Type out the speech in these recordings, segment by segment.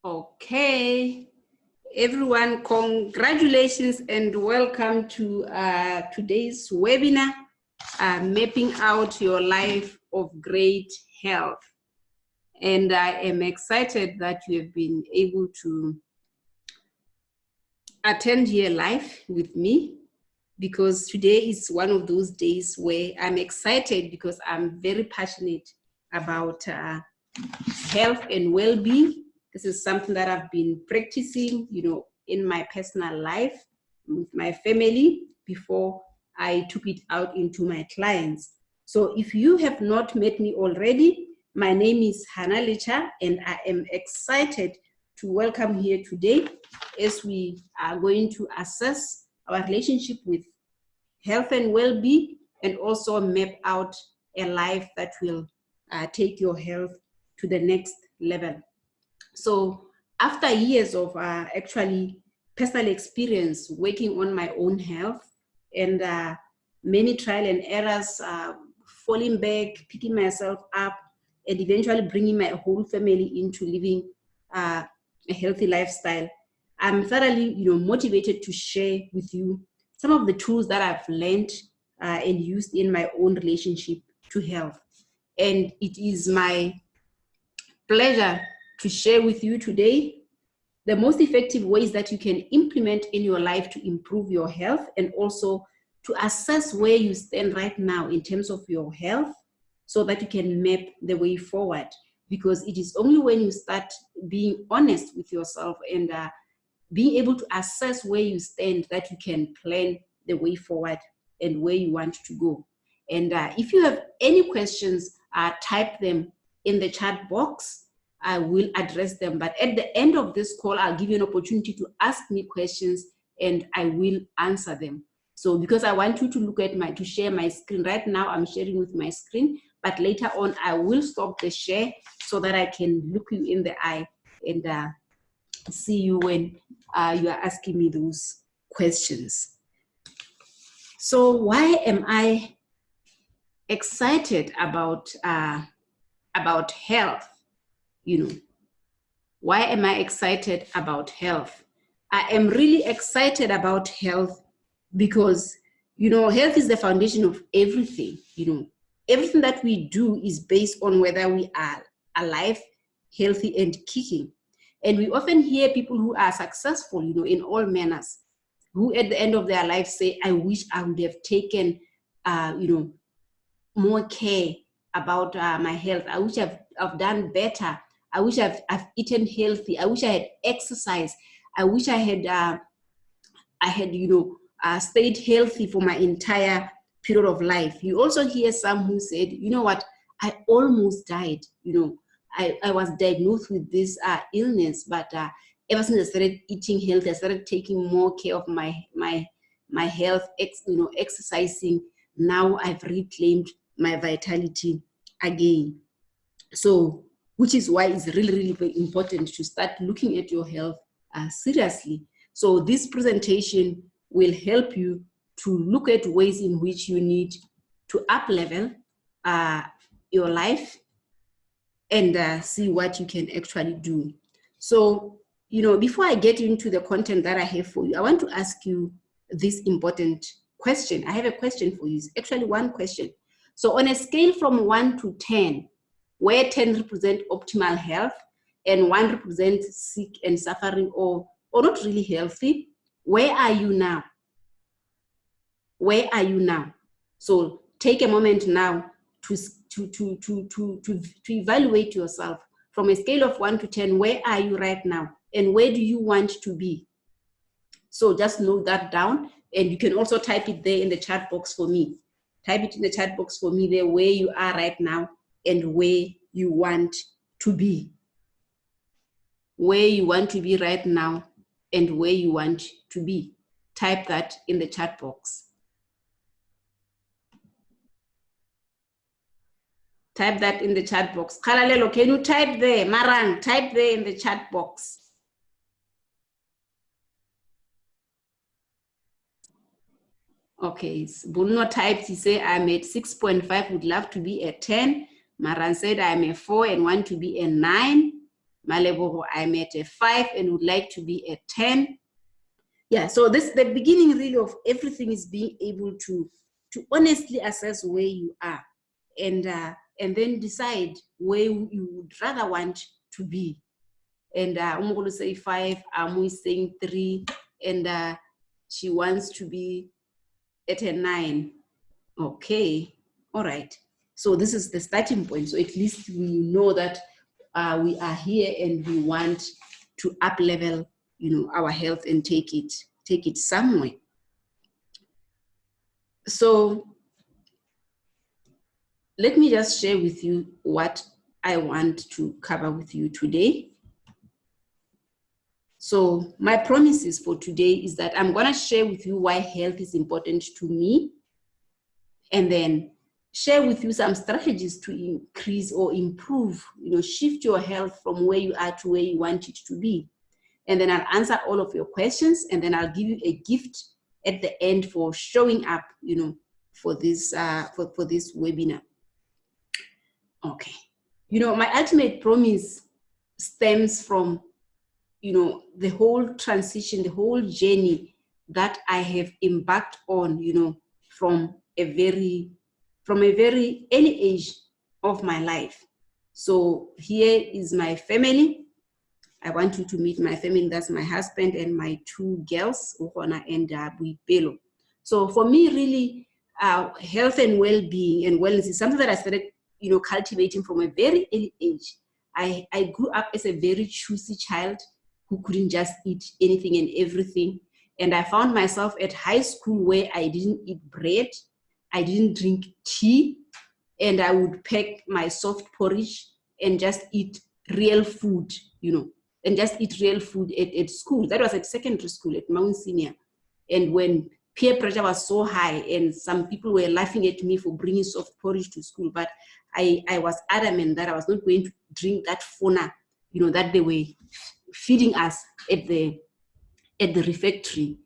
Okay, everyone, congratulations and welcome to today's webinar, Mapping Out Your Life of Great Health. And I am excited that you have been able to attend here live with me, because today is one of those days where I'm excited because I'm very passionate about health and well-being. This is something that I've been practicing, in my personal life with my family before I took it out into my clients. So if you have not met me already, my name is Hannah Lecha, and I am excited to welcome here today as we are going to assess our relationship with health and well-being, and also map out a life that will take your health to the next level. So after years of actually personal experience working on my own health and many trial and errors, falling back, picking myself up, and eventually bringing my whole family into living a healthy lifestyle, I'm thoroughly motivated to share with you some of the tools that I've learned and used in my own relationship to health. And it is my pleasure to share with you today the most effective ways that you can implement in your life to improve your health, and also to assess where you stand right now in terms of your health, so that you can map the way forward. Because it is only when you start being honest with yourself and being able to assess where you stand that you can plan the way forward and where you want to go. And if you have any questions, type them in the chat box. I will address them. But at the end of this call, I'll give you an opportunity to ask me questions and I will answer them. So because I want you to look at to share my screen. Right now, I'm sharing with my screen, but later on, I will stop the share so that I can look you in the eye and see you when you are asking me those questions. So why am I excited about health? Why am I excited about health? I am really excited about health because, health is the foundation of everything. Everything that we do is based on whether we are alive, healthy, and kicking. And we often hear people who are successful, in all manners, who at the end of their life say, I wish I would have taken, more care about my health. I wish I've done better. I wish I've eaten healthy. I wish I had exercised. I wish I had stayed healthy for my entire period of life. You also hear some who said, what, I almost died. I was diagnosed with this illness, but ever since I started eating healthy, I started taking more care of my health, exercising. Now I've reclaimed my vitality again. So, which is why it's really, really very important to start looking at your health seriously. So this presentation will help you to look at ways in which you need to up-level your life and see what you can actually do. So, before I get into the content that I have for you, I want to ask you this important question. I have a question for you. It's actually one question. So on a scale from 1 to 10, where 10 represents optimal health and 1 represents sick and suffering or not really healthy, where are you now? Where are you now? So take a moment now to evaluate yourself from a scale of 1 to 10. Where are you right now, and where do you want to be? So just note that down, and you can also type it there in the chat box for me. Type it in the chat box for me there, where you are right now and where you want to be. Where you want to be right now and where you want to be. Type that in the chat box. Type that in the chat box. Kalalelo, can you type there? Marang, type there in the chat box. Okay, Bruno typed, he said, I'm at 6.5, would love to be at 10. Maran said, I'm a 4 and want to be a 9. Malebo, I'm at a 5 and would like to be a 10. Yeah, so the beginning really of everything is being able to honestly assess where you are, and then decide where you would rather want to be. And I'm going to say 5, Amu is saying 3, and she wants to be at a 9. Okay, all right. So this is the starting point. So at least we know that we are here and we want to up level, our health and take it somewhere. So let me just share with you what I want to cover with you today. So my promises for today is that I'm going to share with you why health is important to me, and then share with you some strategies to increase or improve, shift your health from where you are to where you want it to be. And then I'll answer all of your questions, and then I'll give you a gift at the end for showing up, for this for this webinar. Okay. My ultimate promise stems from, the whole transition, the whole journey that I have embarked on, from a very early age of my life. So here is my family. I want you to meet my family. That's my husband and my 2 girls, Uhona and Buipelo. So for me, really, health and well-being and wellness is something that I started, cultivating from a very early age. I grew up as a very choosy child who couldn't just eat anything and everything. And I found myself at high school where I didn't eat bread, I didn't drink tea, and I would pack my soft porridge and just eat real food, and just eat real food at school. That was at secondary school, at Mount Senior. And when peer pressure was so high and some people were laughing at me for bringing soft porridge to school, but I was adamant that I was not going to drink that fona, that they were feeding us at the refectory.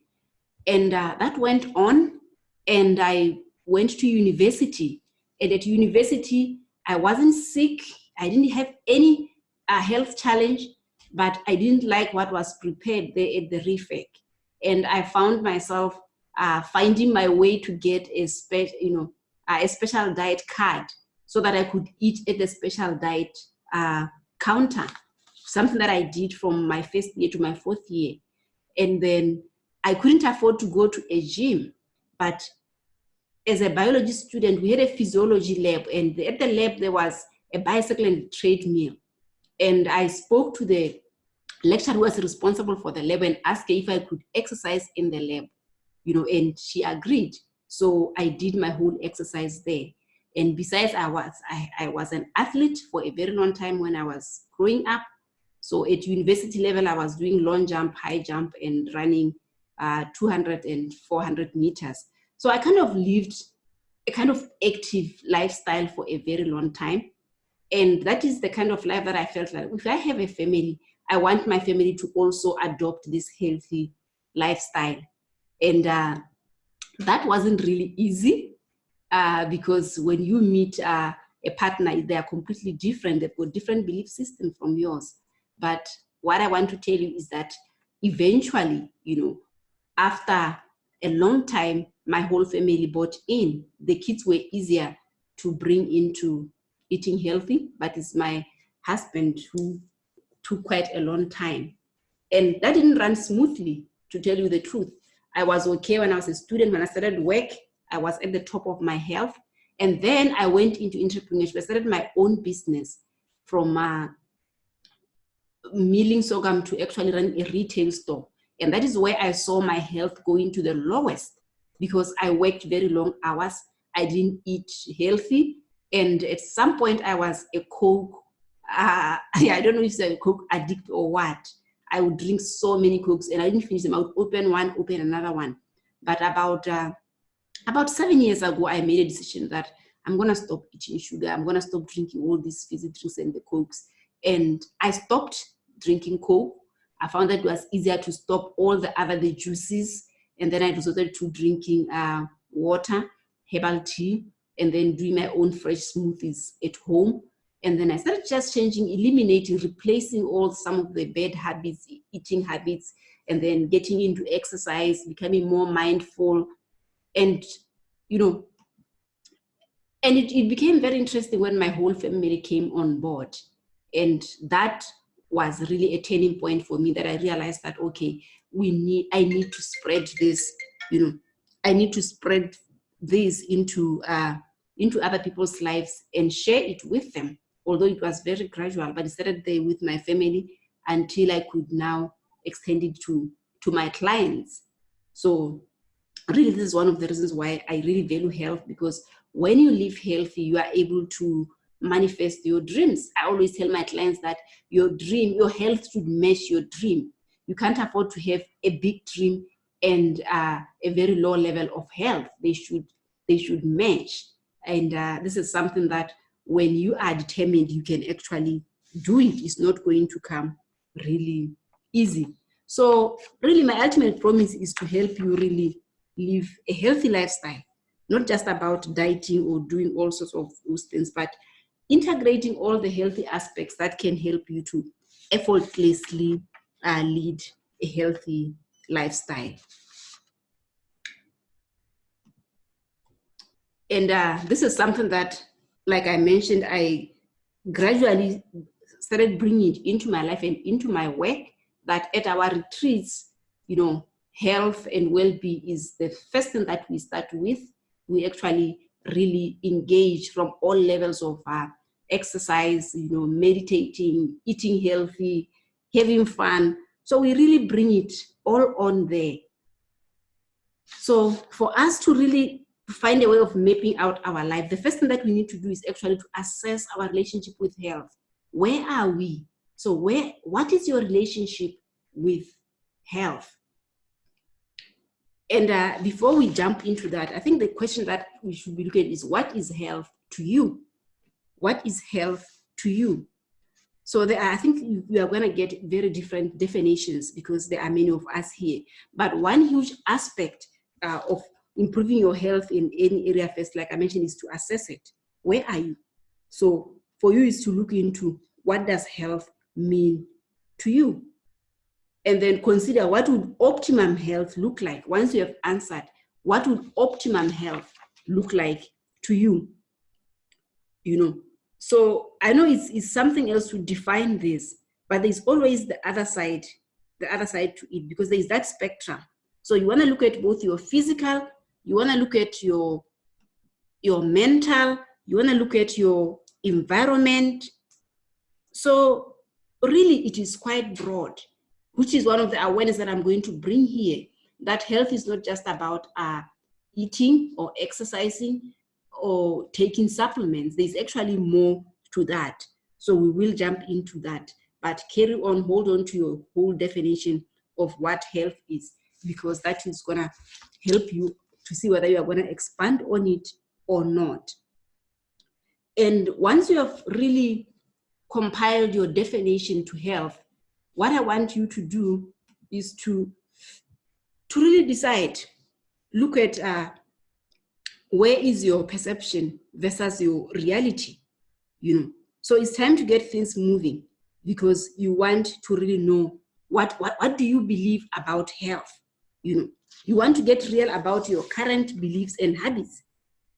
And that went on, and I went to university. And at university, I wasn't sick. I didn't have any health challenge, but I didn't like what was prepared there at the refec. And I found myself finding my way to get a special diet card so that I could eat at the special diet counter, something that I did from my first year to my 4th year. And then I couldn't afford to go to a gym, but as a biology student, we had a physiology lab, and at the lab there was a bicycle and treadmill. And I spoke to the lecturer who was responsible for the lab and asked her if I could exercise in the lab, and she agreed. So I did my whole exercise there. And besides, I was an athlete for a very long time when I was growing up. So at university level, I was doing long jump, high jump, and running 200 and 400 meters. So I kind of lived a kind of active lifestyle for a very long time. And that is the kind of life that I felt like, if I have a family, I want my family to also adopt this healthy lifestyle. And that wasn't really easy because when you meet a partner, they are completely different. They've got different belief systems from yours. But what I want to tell you is that eventually, after a long time, my whole family bought in. The kids were easier to bring into eating healthy, but it's my husband who took quite a long time. And that didn't run smoothly, to tell you the truth. I was okay when I was a student. When I started work, I was at the top of my health. And then I went into entrepreneurship. I started my own business from milling sorghum to actually run a retail store. And that is where I saw my health going to the lowest because I worked very long hours. I didn't eat healthy. And at some point I was a Coke, I don't know if it's a Coke addict or what. I would drink so many Cokes and I didn't finish them. I would open one, open another one. But about 7 years ago, I made a decision that I'm going to stop eating sugar. I'm going to stop drinking all these fizzy drinks and the Cokes. And I stopped drinking Coke. I found that it was easier to stop all the juices. And then I resorted to drinking water, herbal tea, and then doing my own fresh smoothies at home. And then I started just changing, eliminating, replacing all some of the bad habits, eating habits, and then getting into exercise, becoming more mindful. And, you know, and it became very interesting when my whole family came on board. And that was really a turning point for me, that I realized that, okay, I need to spread this, I need to spread this into other people's lives and share it with them. Although it was very gradual, but it started there with my family until I could now extend it to my clients. So really, this is one of the reasons why I really value health, because when you live healthy, you are able to manifest your dreams. I always tell my clients that your health should match your dream. You can't afford to have a big dream and a very low level of health. They should match. And this is something that when you are determined, you can actually do it. It's not going to come really easy. So really, my ultimate promise is to help you really live a healthy lifestyle, not just about dieting or doing all sorts of those things, but integrating all the healthy aspects that can help you to effortlessly lead a healthy lifestyle. And this is something that, like I mentioned, I gradually started bringing it into my life and into my work, that at our retreats, health and well-being is the first thing that we start with. We actually really engage from all levels of exercise, meditating, eating healthy, having fun. So we really bring it all on there. So for us to really find a way of mapping out our life, the first thing that we need to do is actually to assess our relationship with health. Where are we? So what is your relationship with health? And before we jump into that, I think the question that we should be looking at is, what is health to you? What is health to you? So I think we are going to get very different definitions, because there are many of us here. But one huge aspect of improving your health in any area, first, like I mentioned, is to assess it. Where are you? So for you is to look into, what does health mean to you? And then consider, what would optimum health look like? Once you have answered, what would optimum health look like to you? So I know it's something else to define this, but there's always the other side to it, because there's that spectrum. So you want to look at both your physical, you want to look at your mental, you want to look at your environment. So really, it is quite broad, which is one of the awareness that I'm going to bring here, that health is not just about eating or exercising or taking supplements. There's actually more to that. So we will jump into that, but hold on to your whole definition of what health is, because that is going to help you to see whether you are going to expand on it or not. And once you have really compiled your definition to health, what I want you to do is to really decide, look at where is your perception versus your reality, So it's time to get things moving, because you want to really know what do you believe about health. You want to get real about your current beliefs and habits.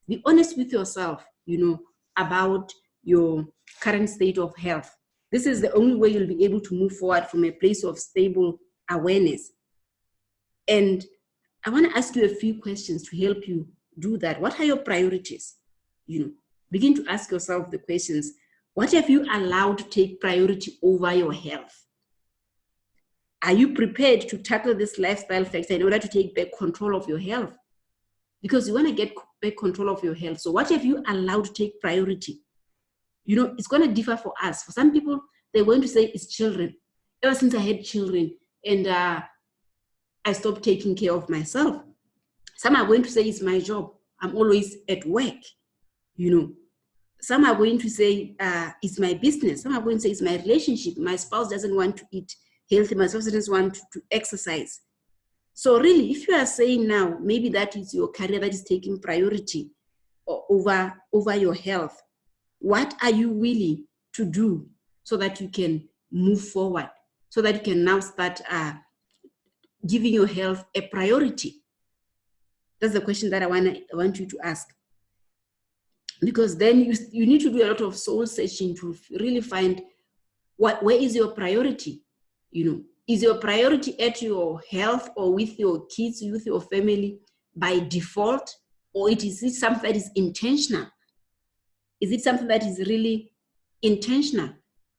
Be honest with yourself, about your current state of health. This is the only way you'll be able to move forward from a place of stable awareness. And I want to ask you a few questions to help you do that. What are your priorities? Begin to ask yourself the questions. What have you allowed to take priority over your health? Are you prepared to tackle this lifestyle factor in order to take back control of your health? Because you want to get back control of your health. So what have you allowed to take priority? It's going to differ for us. For some people, they're going to say it's children. Ever since I had children and I stopped taking care of myself. Some are going to say it's my job. I'm always at work. Some are going to say it's my business. Some are going to say it's my relationship. My spouse doesn't want to eat healthy. My spouse doesn't want to exercise. So really, if you are saying now, maybe that is your career that is taking priority over your health, what are you willing to do so that you can move forward, so that you can now start giving your health a priority? That's the question that I want you to ask. Because then you need to do a lot of soul searching to really find where is your priority. Is your priority at your health or with your kids, with your family by default, or is it something that is intentional? Is it something that is really intentional?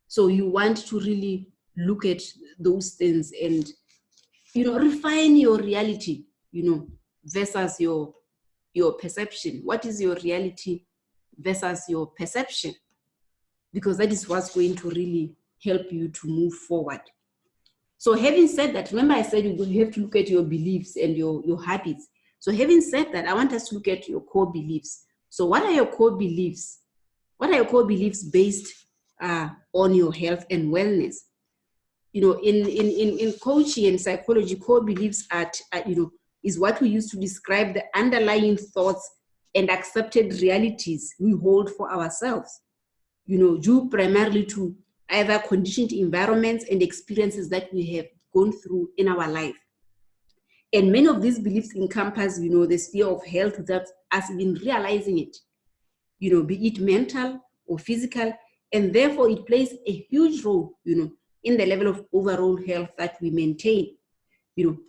So you want to really look at those things and refine your reality, versus your perception. What is your reality versus your perception? Because that is what's going to really help you to move forward. So having said that, remember I said you have to look at your beliefs and your habits. So having said that, I want us to look at your core beliefs. So what are your core beliefs? What are your core beliefs based on your health and wellness? In coaching and psychology, core beliefs is what we use to describe the underlying thoughts and accepted realities we hold for ourselves, due primarily to either conditioned environments and experiences that we have gone through in our life. And many of these beliefs encompass, the sphere of health without us even realizing it, be it mental or physical, and therefore it plays a huge role, in the level of overall health that we maintain.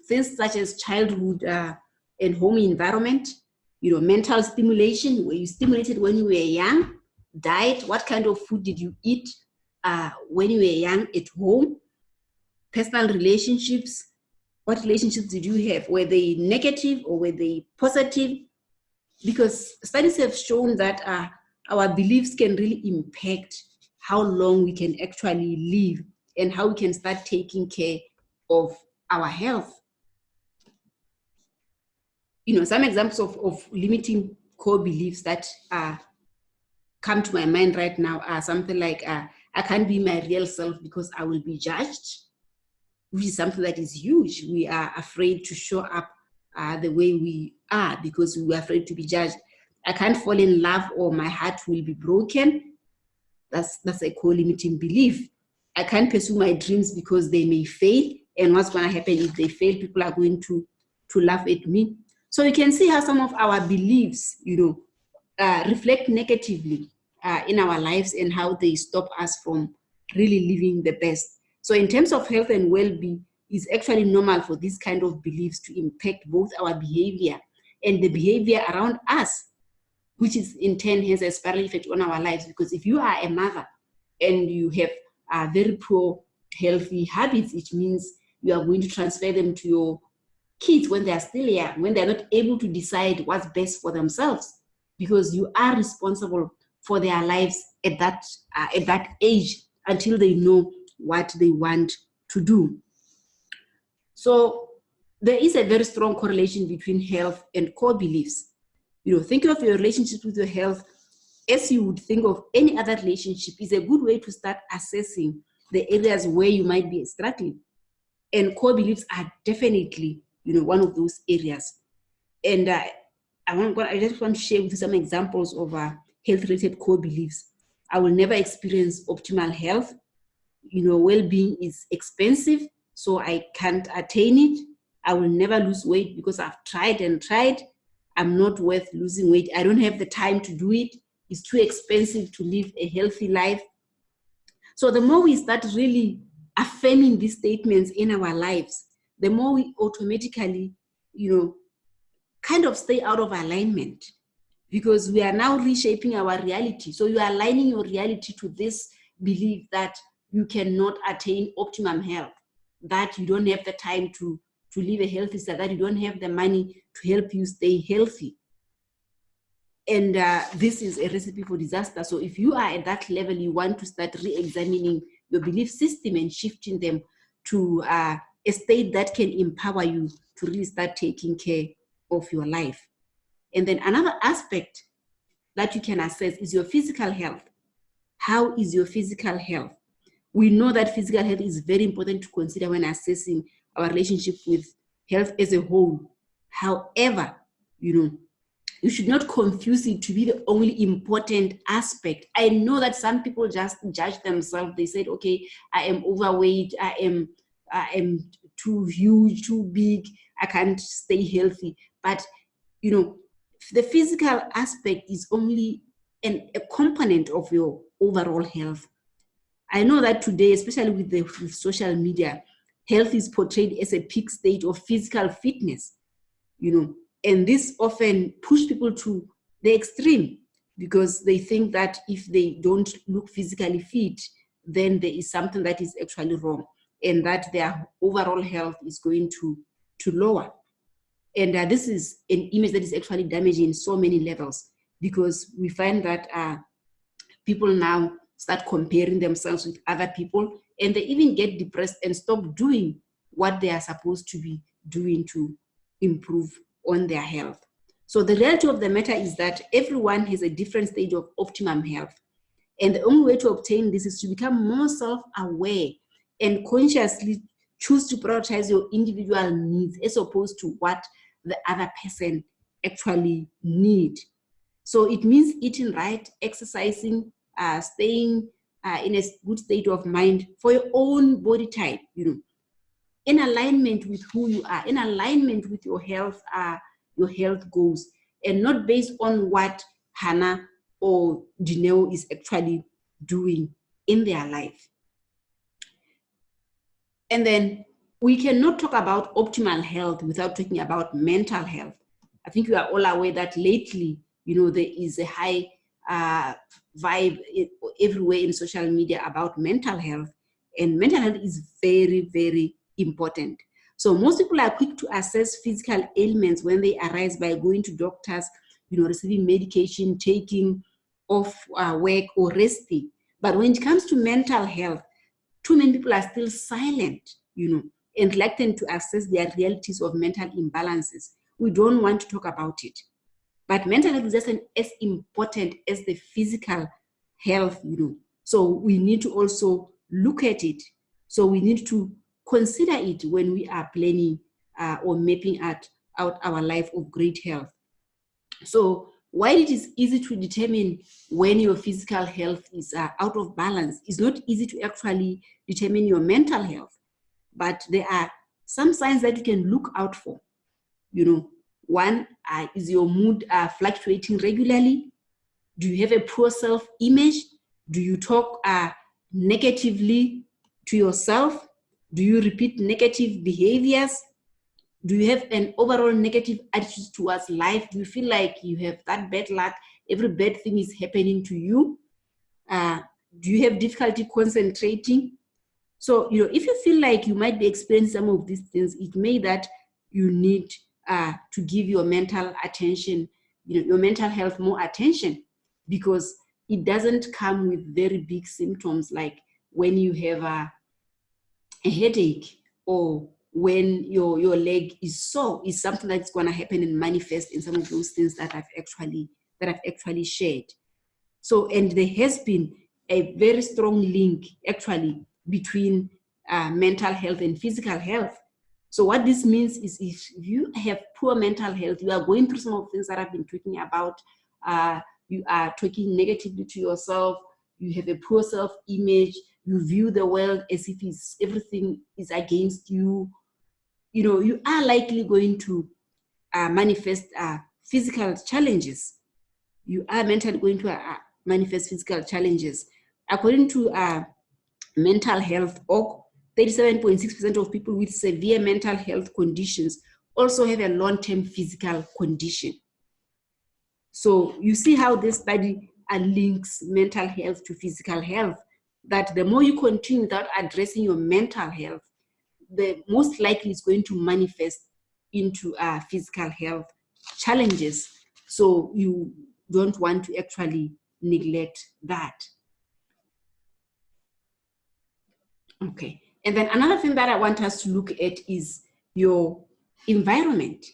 Things such as childhood and home environment, mental stimulation, were you stimulated when you were young? Diet, what kind of food did you eat when you were young at home? Personal relationships, what relationships did you have? Were they negative or were they positive? Because studies have shown that our beliefs can really impact how long we can actually live and how we can start taking care of our health. Some examples of limiting core beliefs that come to my mind right now are something like, I can't be my real self because I will be judged, which is something that is huge. We are afraid to show up the way we are because we are afraid to be judged. I can't fall in love or my heart will be broken. That's a core limiting belief. I can't pursue my dreams because they may fail. And what's going to happen if they fail? People are going to laugh at me. So you can see how some of our beliefs, reflect negatively in our lives and how they stop us from really living the best. So in terms of health and well-being, it's actually normal for these kind of beliefs to impact both our behavior and the behavior around us, which is in turn has a spiral effect on our lives. Because if you are a mother and you have very poor healthy habits, it means you are going to transfer them to your kids when they are still young, when they're not able to decide what's best for themselves, because you are responsible for their lives at that age until they know what they want to do. So there is a very strong correlation between health and core beliefs. Think of your relationship with your health as you would think of any other relationship. Is a good way to start assessing the areas where you might be struggling. And core beliefs are definitely, one of those areas. And I just want to share with you some examples of health-related core beliefs. I will never experience optimal health. Well-being is expensive, so I can't attain it. I will never lose weight because I've tried and tried. I'm not worth losing weight. I don't have the time to do it. It's too expensive to live a healthy life. So the more we start really affirming these statements in our lives, the more we automatically, kind of stay out of alignment, because we are now reshaping our reality. So you are aligning your reality to this belief that you cannot attain optimum health, that you don't have the time to live a healthy lifestyle, that you don't have the money to help you stay healthy. And this is a recipe for disaster. So if you are at that level, you want to start re-examining your belief system and shifting them to a state that can empower you to really start taking care of your life. And then another aspect that you can assess is your physical health. How is your physical health? We know that physical health is very important to consider when assessing our relationship with health as a whole. However, You should not confuse it to be the only important aspect. I know that some people just judge themselves. They said, okay, I am overweight, I am too huge, too big, I can't stay healthy. But, you know, the physical aspect is only a component of your overall health. I know that today, especially with social media, health is portrayed as a peak state of physical fitness, you know, and this often push people to the extreme because they think that if they don't look physically fit, then there is something that is actually wrong and that their overall health is going to lower. And this is an image that is actually damaging in so many levels because we find that people now start comparing themselves with other people, and they even get depressed and stop doing what they are supposed to be doing to improve on their health. So the reality of the matter is that everyone has a different stage of optimum health. And the only way to obtain this is to become more self-aware and consciously choose to prioritize your individual needs as opposed to what the other person actually need. So it means eating right, exercising, staying in a good state of mind for your own body type, you know, in alignment with who you are, in alignment with your health goals, and not based on what Hannah or Dineo is actually doing in their life. And then we cannot talk about optimal health without talking about mental health. I think you are all aware that lately, you know, there is a high vibe everywhere in social media about mental health, and mental health is very, very important. So most people are quick to assess physical ailments when they arise by going to doctors, you know, receiving medication, taking off work or resting. But when it comes to mental health, too many people are still silent, you know, and reluctant to assess their realities of mental imbalances. We don't want to talk about it. But mental health is just as important as the physical health, you know. So we need to also look at it. So we need to consider it when we are planning or mapping out our life of great health. So while it is easy to determine when your physical health is out of balance, it's not easy to actually determine your mental health. But there are some signs that you can look out for. You know, one is your mood fluctuating regularly? Do you have a poor self-image? Do you talk negatively to yourself? Do you repeat negative behaviors? Do you have an overall negative attitude towards life? Do you feel like you have that bad luck? Every bad thing is happening to you? Do you have difficulty concentrating? So, you know, if you feel like you might be experiencing some of these things, it may that you need to give your mental attention, you know, your mental health more attention, because it doesn't come with very big symptoms like when you have a headache or when your leg is sore. Is something that's going to happen and manifest in some of those things that I've actually shared. So, and there has been a very strong link actually between mental health and physical health. So what this means is if you have poor mental health, you are going through some of the things that I've been talking about. You are talking negatively to yourself. You have a poor self-image. You view the world as if everything is against you. You know, you are likely going to manifest physical challenges. You are mentally going to manifest physical challenges. According to Mental Health Org, 37.6% of people with severe mental health conditions also have a long-term physical condition. So you see how this study links mental health to physical health, that the more you continue without addressing your mental health, the most likely it's going to manifest into physical health challenges. So you don't want to actually neglect that. Okay. And then another thing that I want us to look at is your environment,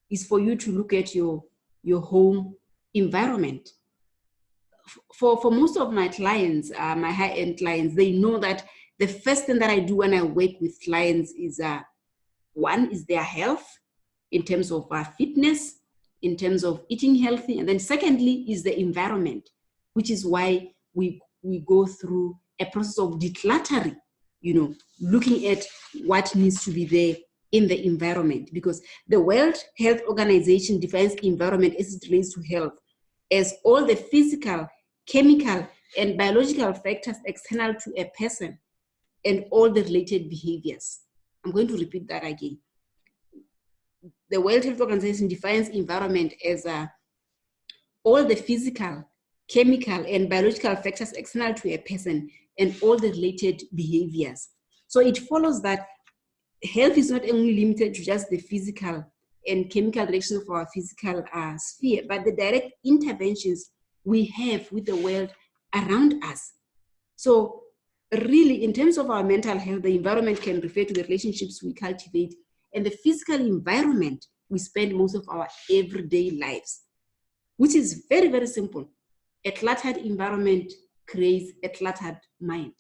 is for you to look at your home environment. For most of my clients, my high-end clients, they know that the first thing that I do when I work with clients is one is their health in terms of fitness. in terms of eating healthy. And then secondly is the environment, which is why we go through a process of decluttering, looking at what needs to be there in the environment, because the World Health Organization defines environment as it relates to health as all the physical, chemical, and biological factors external to a person and all the related behaviors. I'm going to repeat that again. The World Health Organization defines environment as all the physical, chemical, and biological factors external to a person and all the related behaviors. So it follows that health is not only limited to just the physical and chemical reactions of our physical sphere, but the direct interventions we have with the world around us. So really, in terms of our mental health, the environment can refer to the relationships we cultivate and the physical environment we spend most of our everyday lives, which is very, very simple. A cluttered environment creates a cluttered mind.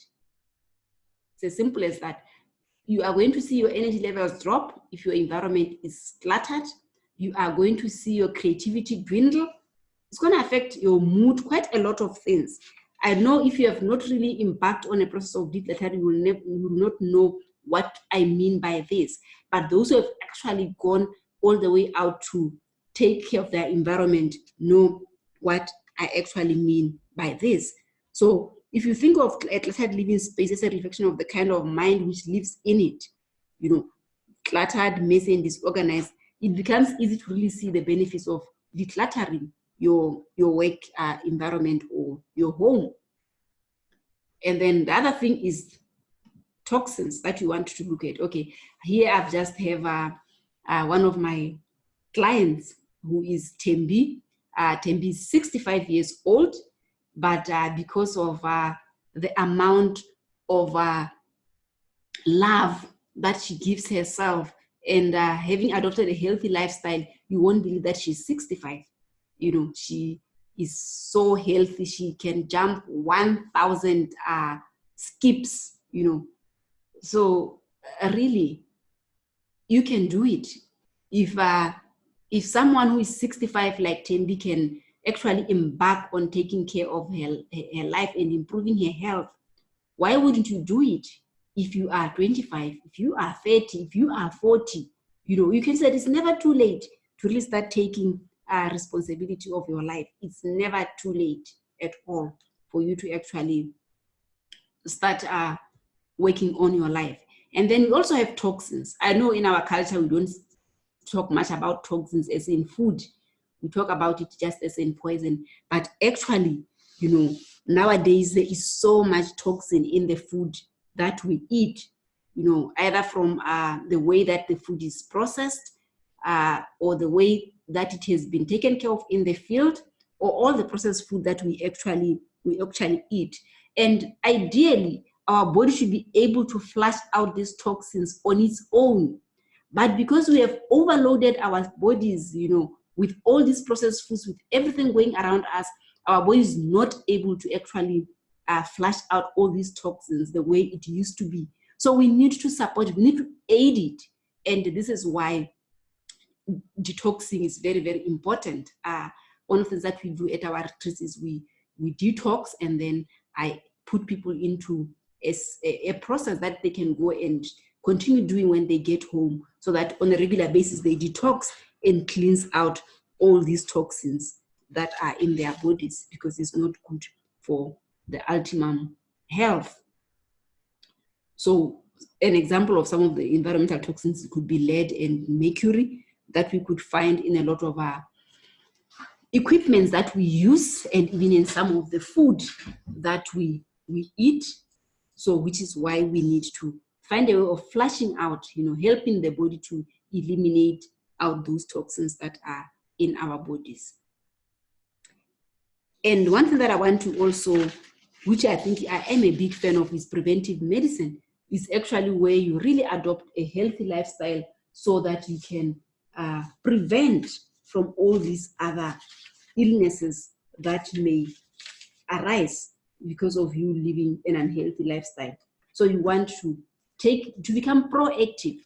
It's as simple as that. You are going to see your energy levels drop if your environment is cluttered. You are going to see your creativity dwindle. It's going to affect your mood, quite a lot of things. I know if you have not really embarked on a process of decluttering, you will not know what I mean by this. But those who have actually gone all the way out to take care of their environment know what I actually mean by this. So if you think of a cluttered living space as a reflection of the kind of mind which lives in it, cluttered, messy, and disorganized, it becomes easy to really see the benefits of decluttering your work environment or your home. And then the other thing is toxins that you want to look at. Okay, here I've just have one of my clients who is Tembi. Tembi is 65 years old, but because of the amount of love that she gives herself and having adopted a healthy lifestyle, you won't believe that she's 65. She is so healthy. She can jump 1,000 skips, So really, you can do it. If someone who is 65 like Tembi can actually embark on taking care of her life and improving her health, why wouldn't you do it? If you are 25, if you are 30, if you are 40, you can say it's never too late to really start taking responsibility of your life. It's never too late at all for you to actually start working on your life. And then we also have toxins. I know in our culture, we don't talk much about toxins as in food. We talk about it just as in poison. But actually, nowadays there is so much toxin in the food that we eat, either from the way that the food is processed or the way that it has been taken care of in the field, or all the processed food that we actually eat. And ideally, our body should be able to flush out these toxins on its own. But because we have overloaded our bodies, with all these processed foods, with everything going around us, our body is not able to actually flush out all these toxins the way it used to be. So we need to support, we need to aid it. And this is why detoxing is very, very important. One of the things that we do at our retreats is we detox, and then I put people into a process that they can go and continue doing when they get home, so that on a regular basis they detox and cleanse out all these toxins that are in their bodies, because it's not good for the ultimum health. So an example of some of the environmental toxins could be lead and mercury that we could find in a lot of our equipments that we use, and even in some of the food that we eat. So which is why we need to find a way of flushing out, helping the body to eliminate out those toxins that are in our bodies. And one thing that I want to also, which I think I am a big fan of, is preventive medicine. Is actually where you really adopt a healthy lifestyle so that you can prevent from all these other illnesses that may arise because of you living an unhealthy lifestyle. So you want to become proactive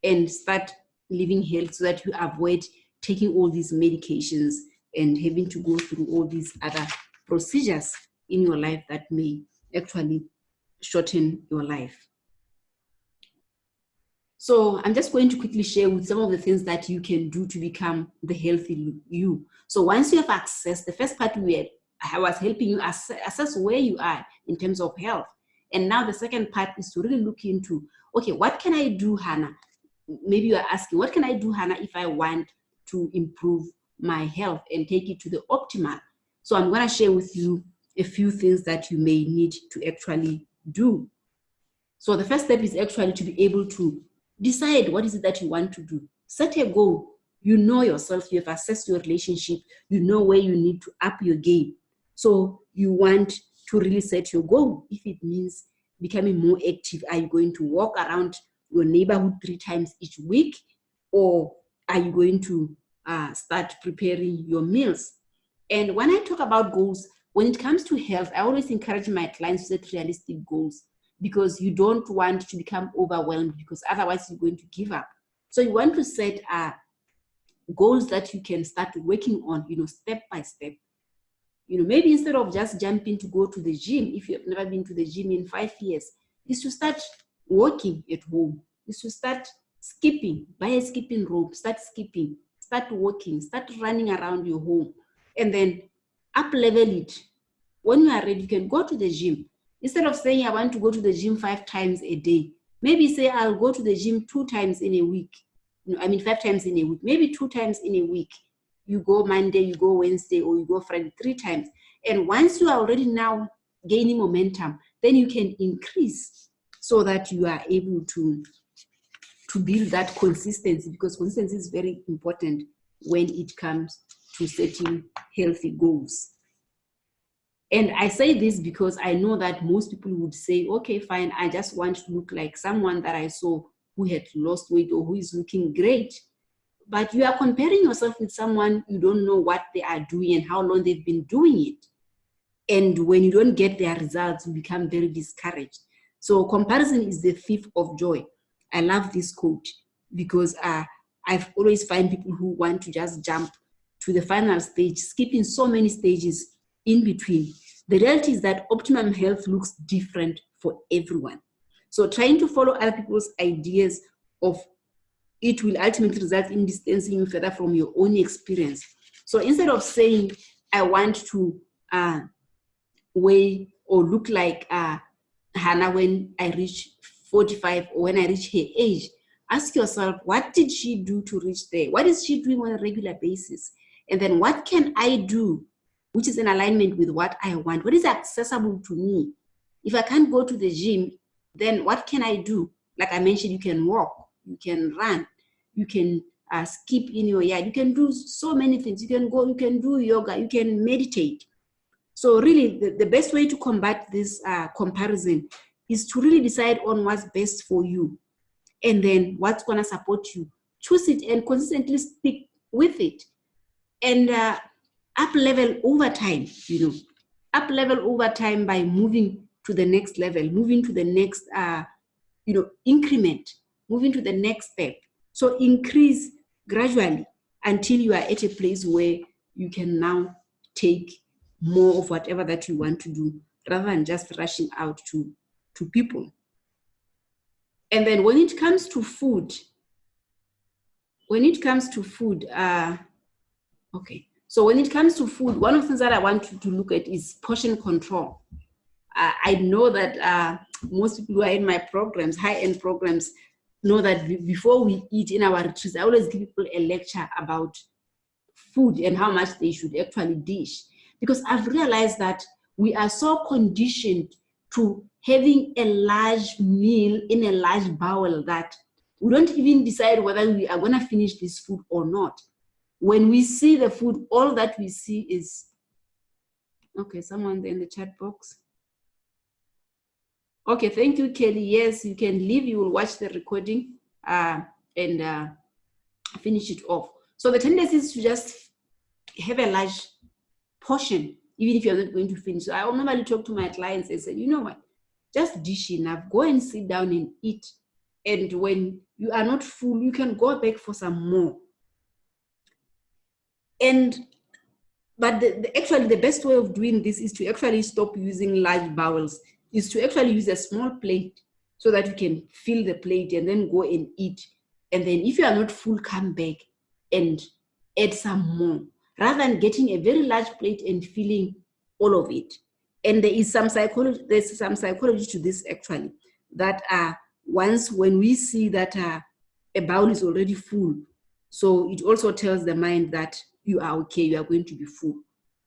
and start living health so that you avoid taking all these medications and having to go through all these other procedures in your life that may actually shorten your life. So I'm just going to quickly share with some of the things that you can do to become the healthy you. So once you have access, the first part I was helping you assess where you are in terms of health. And now the second part is to really look into, okay, what can I do, Hannah? Maybe you are asking, what can I do, Hannah, if I want to improve my health and take it to the optimal? So I'm going to share with you a few things that you may need to actually do. So the first step is actually to be able to decide what is it that you want to do. Set a goal. You know yourself, you have assessed your relationship, you know where you need to up your game. So you want to really set your goal. If it means becoming more active, are you going to walk around your neighborhood 3 times each week? Or are you going to start preparing your meals? And when I talk about goals, when it comes to health, I always encourage my clients to set realistic goals, because you don't want to become overwhelmed, because otherwise you're going to give up. So you want to set goals that you can start working on, step by step. Maybe instead of just jumping to go to the gym, if you have never been to the gym in 5 years, is to start walking at home, is to start skipping, buy a skipping rope, start skipping, start walking, start running around your home, and then up level it. When you are ready, you can go to the gym. Instead of saying I want to go to the gym 5 times a day, maybe say I'll go to the gym 2 times in a week. 5 times in a week, maybe 2 times in a week. You go Monday, you go Wednesday, or you go Friday 3 times. And once you are already now gaining momentum, then you can increase so that you are able to build that consistency, because consistency is very important when it comes to setting healthy goals. And I say this because I know that most people would say, okay, fine, I just want to look like someone that I saw who had lost weight or who is looking great. But you are comparing yourself with someone, you don't know what they are doing and how long they've been doing it. And when you don't get their results, you become very discouraged. So comparison is the thief of joy. I love this quote because I've always find people who want to just jump to the final stage, skipping so many stages in between. The reality is that optimum health looks different for everyone. So trying to follow other people's ideas of it will ultimately result in distancing you further from your own experience. So instead of saying, I want to weigh or look like Hannah when I reach 45 or when I reach her age, ask yourself, what did she do to reach there? What is she doing on a regular basis? And then what can I do which is in alignment with what I want? What is accessible to me? If I can't go to the gym, then what can I do? Like I mentioned, you can walk, you can run, you can skip in your yard, you can do so many things. You can go, you can do yoga, you can meditate. So really, the best way to combat this comparison is to really decide on what's best for you, and then what's going to support you. Choose it and consistently stick with it. And up level over time, up level over time by moving to the next level, moving to the next, increment, moving to the next step. So increase gradually until you are at a place where you can now take more of whatever that you want to do rather than just rushing out to people. And then when it comes to food, okay. So when it comes to food, one of the things that I want you to look at is portion control. I know that most people who are in my programs, high-end programs, know that before we eat in our retreats, I always give people a lecture about food and how much they should actually dish. Because I've realized that we are so conditioned to having a large meal in a large bowl that we don't even decide whether we are going to finish this food or not. When we see the food, all that we see is, okay, someone there in the chat box. Okay, thank you, Kelly. Yes, you can leave, you will watch the recording and finish it off. So the tendency is to just have a large portion, even if you're not going to finish. So I normally talk to my clients and say, you know what, just dish enough, go and sit down and eat. And when you are not full, you can go back for some more. But actually the best way of doing this is to actually stop using large bowls, is to actually use a small plate so that you can fill the plate and then go and eat. And then if you are not full, come back and add some more, rather than getting a very large plate and filling all of it. And there's some psychology to this actually, that once when we see that a bowl is already full, so it also tells the mind that you are okay, you are going to be full.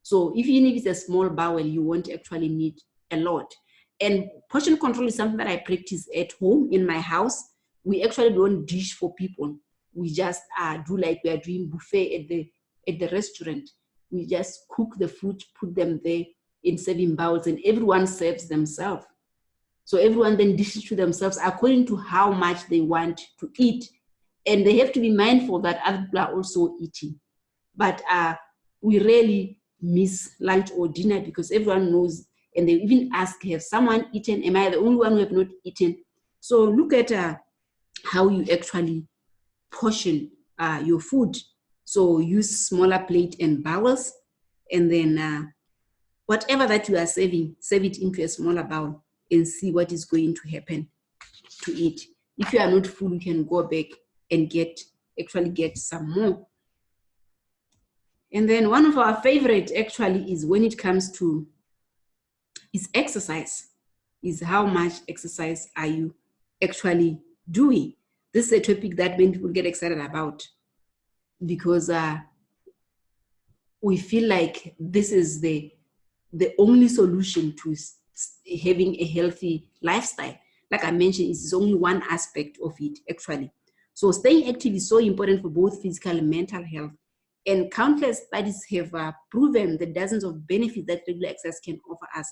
So even if it's a small bowl, you won't actually need a lot. And portion control is something that I practice at home in my house. We actually don't dish for people. We just do like we are doing buffet at the restaurant. We just cook the food, put them there in serving bowls, and everyone serves themselves. So everyone then dishes to themselves according to how much they want to eat. And they have to be mindful that other people are also eating. But we rarely miss lunch or dinner because everyone knows, and they even ask, have someone eaten? Am I the only one who have not eaten? So look at how you actually portion your food. So use smaller plate and bowls, and then whatever that you are serving, serve it into a smaller bowl and see what is going to happen to it. If you are not full, you can go back and actually get some more. And then one of our favorite actually is when it comes to is exercise, is how much exercise are you actually doing? This is a topic that many people get excited about because we feel like this is the only solution to having a healthy lifestyle. Like I mentioned, it's only one aspect of it actually. So staying active is so important for both physical and mental health. And countless studies have proven the dozens of benefits that regular exercise can offer us.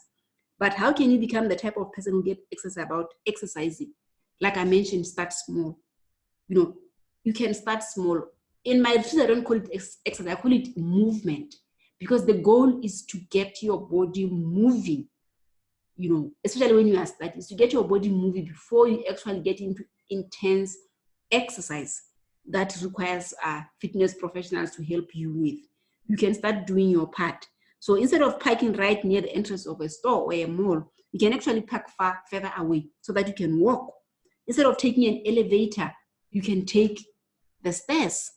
But how can you become the type of person who gets excited about exercising? Like I mentioned, start small. You know, you can start small. In my research, I don't call it exercise, I call it movement, because the goal is to get your body moving, you know, especially when you are starting, is to get your body moving before you actually get into intense exercise that requires fitness professionals to help you with. You can start doing your part. So instead of parking right near the entrance of a store or a mall, you can actually park further away so that you can walk. Instead of taking an elevator, you can take the stairs.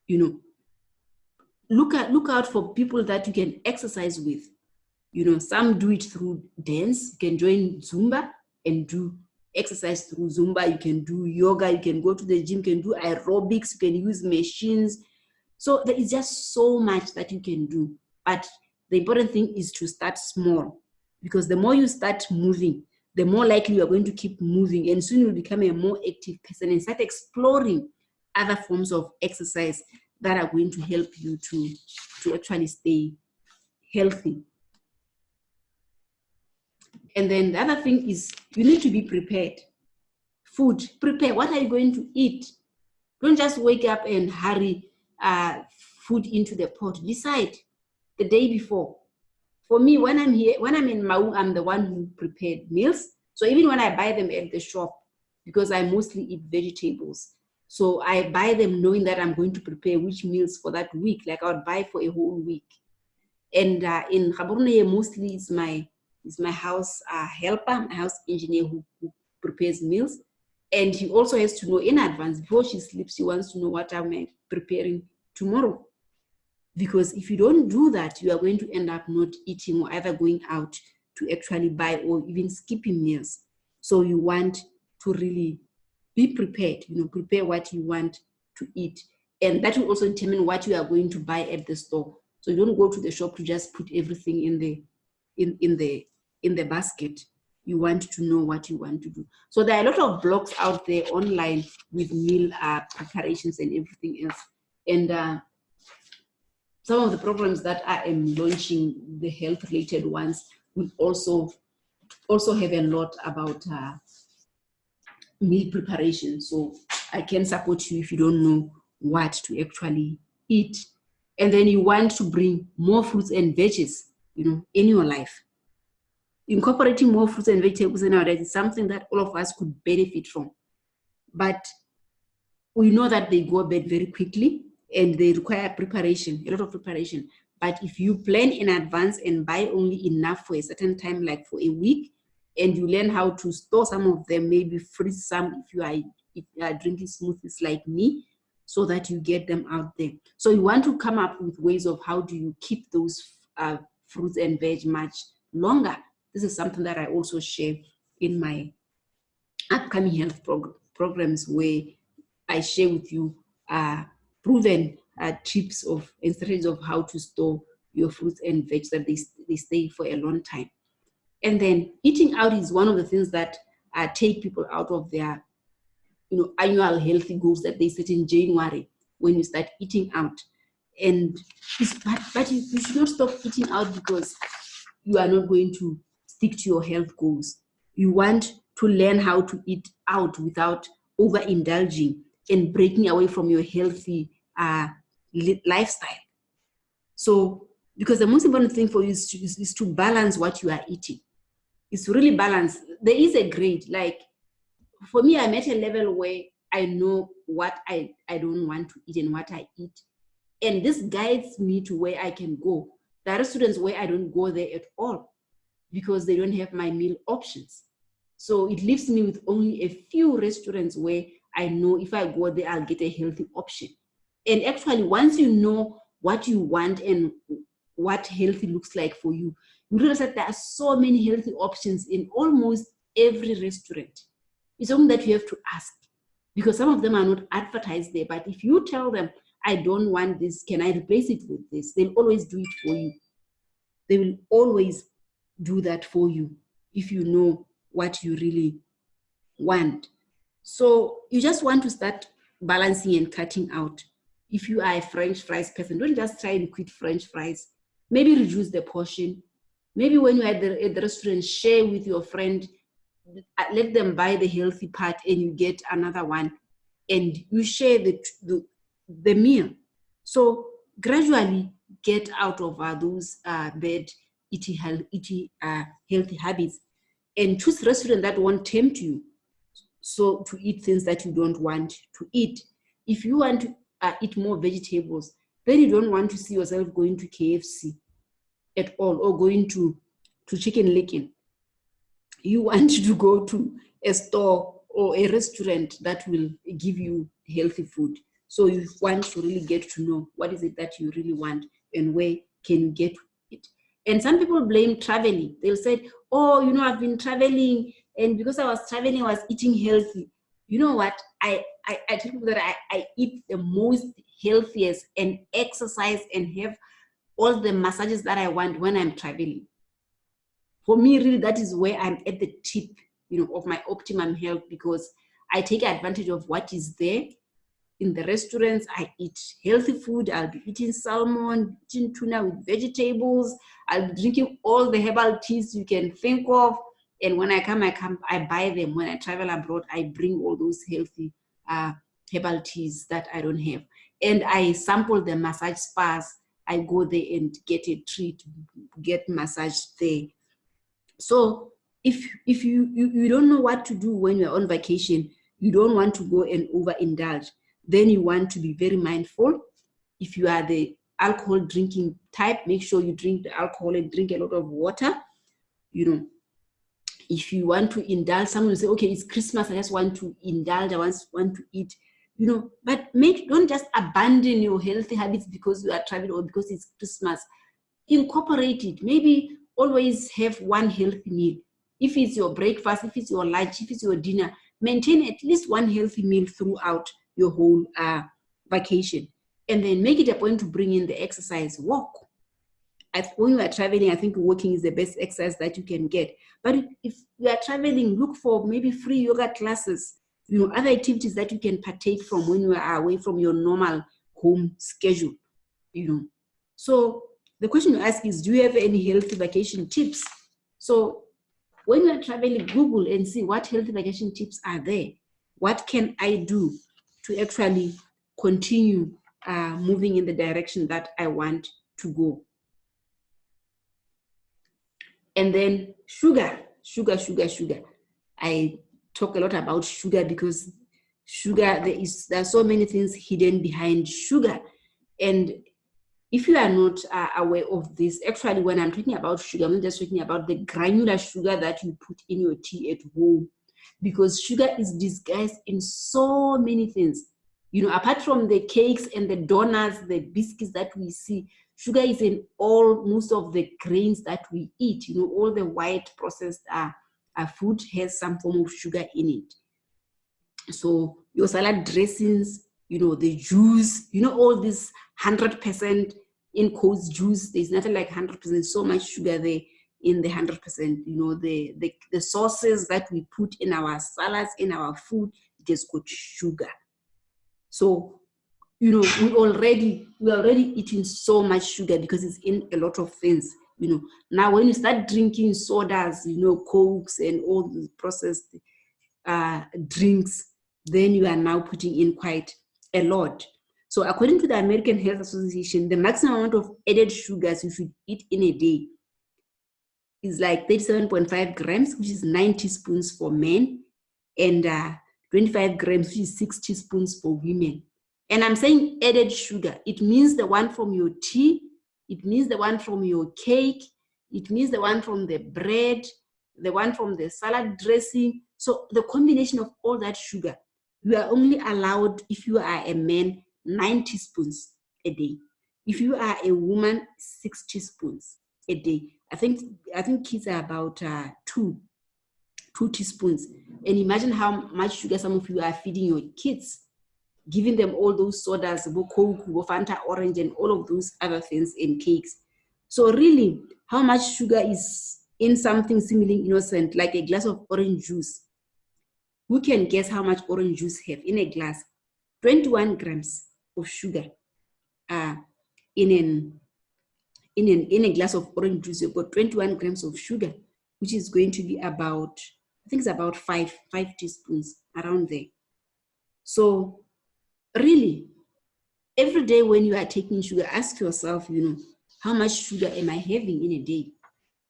You know, look out for people that you can exercise with. You know, some do it through dance. You can join Zumba and do exercise through Zumba. You can do yoga. You can go to the gym. You can do aerobics. You can use machines. So there is just so much that you can do. But the important thing is to start small, because the more you start moving, the more likely you are going to keep moving, and soon you'll become a more active person and start exploring other forms of exercise that are going to help you to actually stay healthy. And then the other thing is you need to be prepared. Food, prepare. What are you going to eat? Don't just wake up and hurry food into the pot. Decide the day before. For me, when I'm in Mau, I'm the one who prepared meals. So even when I buy them at the shop, because I mostly eat vegetables, so I buy them knowing that I'm going to prepare which meals for that week. Like I would buy for a whole week. And in Gaborone, mostly is my house helper, my house engineer who prepares meals. And he also has to know in advance, before she sleeps, he wants to know what I'm preparing tomorrow. Because if you don't do that, you are going to end up not eating or either going out to actually buy or even skipping meals. So you want to really be prepared, you know, prepare what you want to eat. And that will also determine what you are going to buy at the store. So you don't go to the shop to just put everything in the basket. You want to know what you want to do. So there are a lot of blogs out there online with meal preparations and everything else. And some of the programs that I am launching, the health-related ones, will also have a lot about meal preparation. So I can support you if you don't know what to actually eat. And then you want to bring more fruits and veggies, you know, in your life. Incorporating more fruits and vegetables in our diet is something that all of us could benefit from. But we know that they go bad very quickly. and they require preparation, a lot of preparation. But if you plan in advance and buy only enough for a certain time, like for a week, and you learn how to store some of them, maybe freeze some if you are drinking smoothies like me, so that you get them out there. So you want to come up with ways of how do you keep those fruits and veg much longer. This is something that I also share in my upcoming health programs, where I share with you proven tips of and strategies of how to store your fruits and veg that they stay for a long time. And then eating out is one of the things that take people out of their annual healthy goals that they set in January when you start eating out. And but you should not stop eating out because you are not going to stick to your health goals. You want to learn how to eat out without overindulging and breaking away from your healthy lifestyle. So, because the most important thing for you is to balance what you are eating. It's really balanced. There is a grade. Like, for me, I'm at a level where I know what I don't want to eat and what I eat. And this guides me to where I can go. There are students where I don't go there at all because they don't have my meal options. So it leaves me with only a few restaurants where I know if I go there, I'll get a healthy option. And actually, once you know what you want and what healthy looks like for you, you realize that there are so many healthy options in almost every restaurant. It's only that you have to ask, because some of them are not advertised there. But if you tell them, I don't want this, can I replace it with this? They'll always do it for you. They will always do that for you if you know what you really want. So you just want to start balancing and cutting out. If you are a French fries person, don't just try and quit French fries. Maybe reduce the portion. Maybe when you're at the restaurant, share with your friend, let them buy the healthy part and you get another one, and you share the meal. So gradually get out of those bad eating healthy habits, and choose restaurants that won't tempt you so to eat things that you don't want to eat. If you want to eat more vegetables, then you don't want to see yourself going to KFC at all or going to Chicken Licken. You want to go to a store or a restaurant that will give you healthy food. So you want to really get to know what is it that you really want and where can you get it. And some people blame traveling. They'll say, oh, I've been traveling, and because I was traveling, I was eating healthy. You know what? I tell people that I eat the most healthiest and exercise and have all the massages that I want when I'm traveling. For me, really, that is where I'm at the tip, of my optimum health, because I take advantage of what is there in the restaurants. I eat healthy food. I'll be eating salmon, eating tuna with vegetables. I'll be drinking all the herbal teas you can think of. And when I come, I buy them. When I travel abroad, I bring all those healthy herbal teas that I don't have. And I sample the massage spas. I go there and get a treat, get massaged there. So if you don't know what to do when you're on vacation, you don't want to go and overindulge, then you want to be very mindful. If you are the alcohol drinking type, make sure you drink the alcohol and drink a lot of water. If you want to indulge, someone will say, okay, it's Christmas, I just want to indulge, I want to eat, but don't just abandon your healthy habits because you are traveling or because it's Christmas. Incorporate it. Maybe always have one healthy meal. If it's your breakfast, if it's your lunch, if it's your dinner, maintain at least one healthy meal throughout your whole vacation. And then make it a point to bring in the exercise. Walk. When you are traveling, I think walking is the best exercise that you can get. But if you are traveling, look for maybe free yoga classes, other activities that you can partake from when you are away from your normal home schedule, So the question you ask is, do you have any healthy vacation tips? So when you are traveling, Google and see what healthy vacation tips are there. What can I do to actually continue moving in the direction that I want to go? And then sugar. I talk a lot about sugar because sugar, there are so many things hidden behind sugar. And if you are not aware of this, actually, when I'm talking about sugar, I'm not just talking about the granular sugar that you put in your tea at home, because sugar is disguised in so many things. Apart from the cakes and the donuts, the biscuits that we see, sugar is in most of the grains that we eat. All the white processed food has some form of sugar in it. So your salad dressings, the juice, all this 100% in quotes juice, there's nothing like 100%, so much sugar there in the 100%. The sauces that we put in our salads, in our food, it has got sugar. So we're already eating so much sugar because it's in a lot of things. Now when you start drinking sodas, cokes and all the processed drinks, then you are now putting in quite a lot. So according to the American Health Association, the maximum amount of added sugars you should eat in a day is like 37.5 grams, which is 9 teaspoons for men, and 25 grams, which is 6 teaspoons for women. And I'm saying added sugar. It means the one from your tea, it means the one from your cake, it means the one from the bread, the one from the salad dressing. So the combination of all that sugar, you are only allowed, if you are a man, 9 teaspoons a day. If you are a woman, 6 teaspoons a day. I think kids are about 2 teaspoons. And imagine how much sugar some of you are feeding your kids, giving them all those sodas, Coke, Fanta orange, and all of those other things in cakes. So really, how much sugar is in something seemingly innocent, like a glass of orange juice? Who can guess how much orange juice have in a glass? 21 grams of sugar in a glass of orange juice. You've got 21 grams of sugar, which is going to be about, I think it's about 5 teaspoons, around there. So really, every day when you are taking sugar, ask yourself, how much sugar am I having in a day?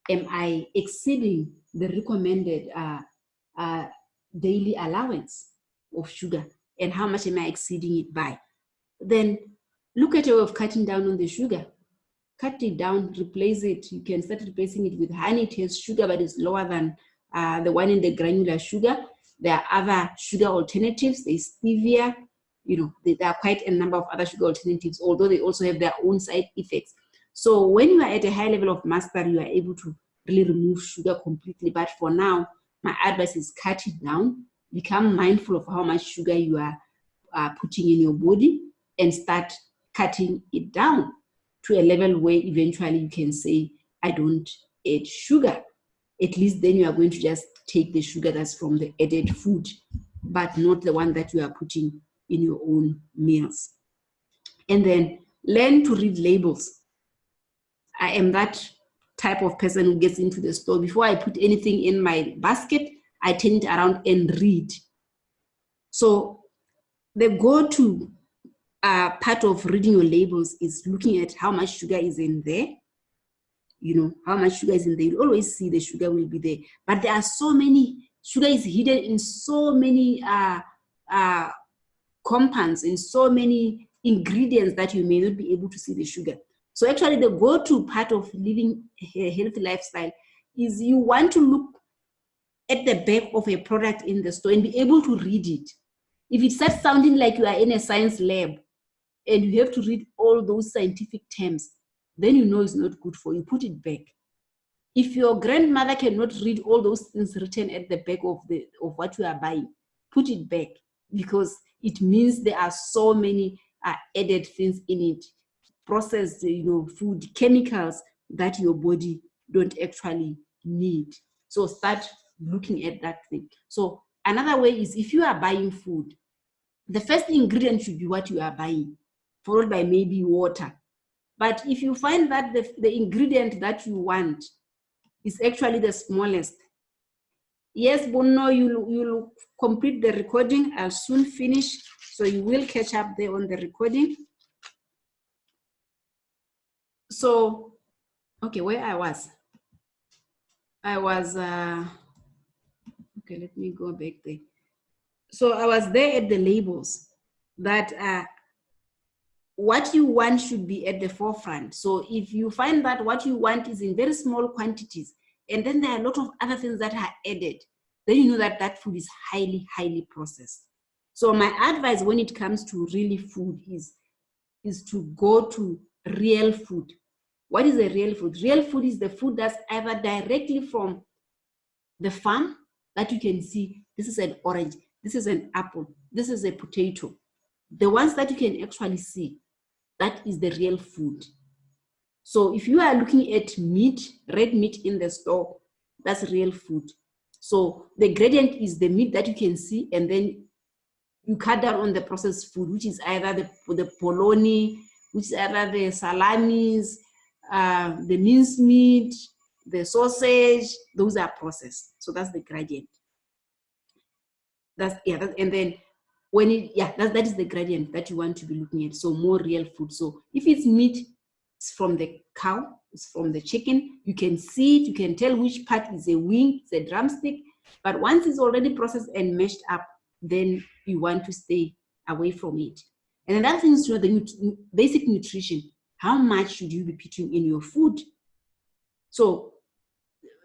Am I exceeding the recommended daily allowance of sugar? And how much am I exceeding it by? Then look at your way of cutting down on the sugar. Cut it down, replace it. You can start replacing it with honey. It has sugar, but it's lower than the one in the granular sugar. There are other sugar alternatives. There's stevia. There are quite a number of other sugar alternatives, although they also have their own side effects. So when you are at a high level of mastery, you are able to really remove sugar completely. But for now, my advice is cut it down. Become mindful of how much sugar you are putting in your body and start cutting it down to a level where eventually you can say, I don't add sugar. At least then you are going to just take the sugar that's from the added food, but not the one that you are putting in your own meals. And then learn to read labels. I am that type of person who gets into the store. Before I put anything in my basket, I turn it around and read. So the go-to part of reading your labels is looking at how much sugar is in there. How much sugar is in there. You always see the sugar will be there. But there are so many, sugar is hidden in so many compounds, in so many ingredients that you may not be able to see the sugar. So actually the go-to part of living a healthy lifestyle is you want to look at the back of a product in the store and be able to read it. If it starts sounding like you are in a science lab and you have to read all those scientific terms, then you know it's not good for you. Put it back. If your grandmother cannot read all those things written at the back of what you are buying, put it back, because it means there are so many added things in it, processed food, chemicals that your body don't actually need. So start looking at that thing. So another way is, if you are buying food, the first ingredient should be what you are buying, followed by maybe water. But if you find that the ingredient that you want is actually the smallest, yes, Bono, you'll complete the recording. I'll soon finish, so you will catch up there on the recording. So, okay, where I was, okay, let me go back there. So I was there at the labels that what you want should be at the forefront. So if you find that what you want is in very small quantities, and then there are a lot of other things that are added, then you know that that food is highly, highly processed. So my advice when it comes to really food is to go to real food. What is a real food? Real food is the food that's either directly from the farm that you can see. This is an orange, this is an apple, this is a potato. The ones that you can actually see, that is the real food. So if you are looking at meat, red meat in the store, that's real food. So the gradient is the meat that you can see, and then you cut down on the processed food, which is either the polony, which is either the salamis, the mincemeat, the sausage. Those are processed. So that's the gradient. And then when that is the gradient that you want to be looking at. So more real food. So if it's meat, it's from the cow, it's from the chicken. You can see it, you can tell which part is a wing, it's a drumstick. But once it's already processed and mashed up, then you want to stay away from it. And another thing is to know the basic nutrition. How much should you be putting in your food? So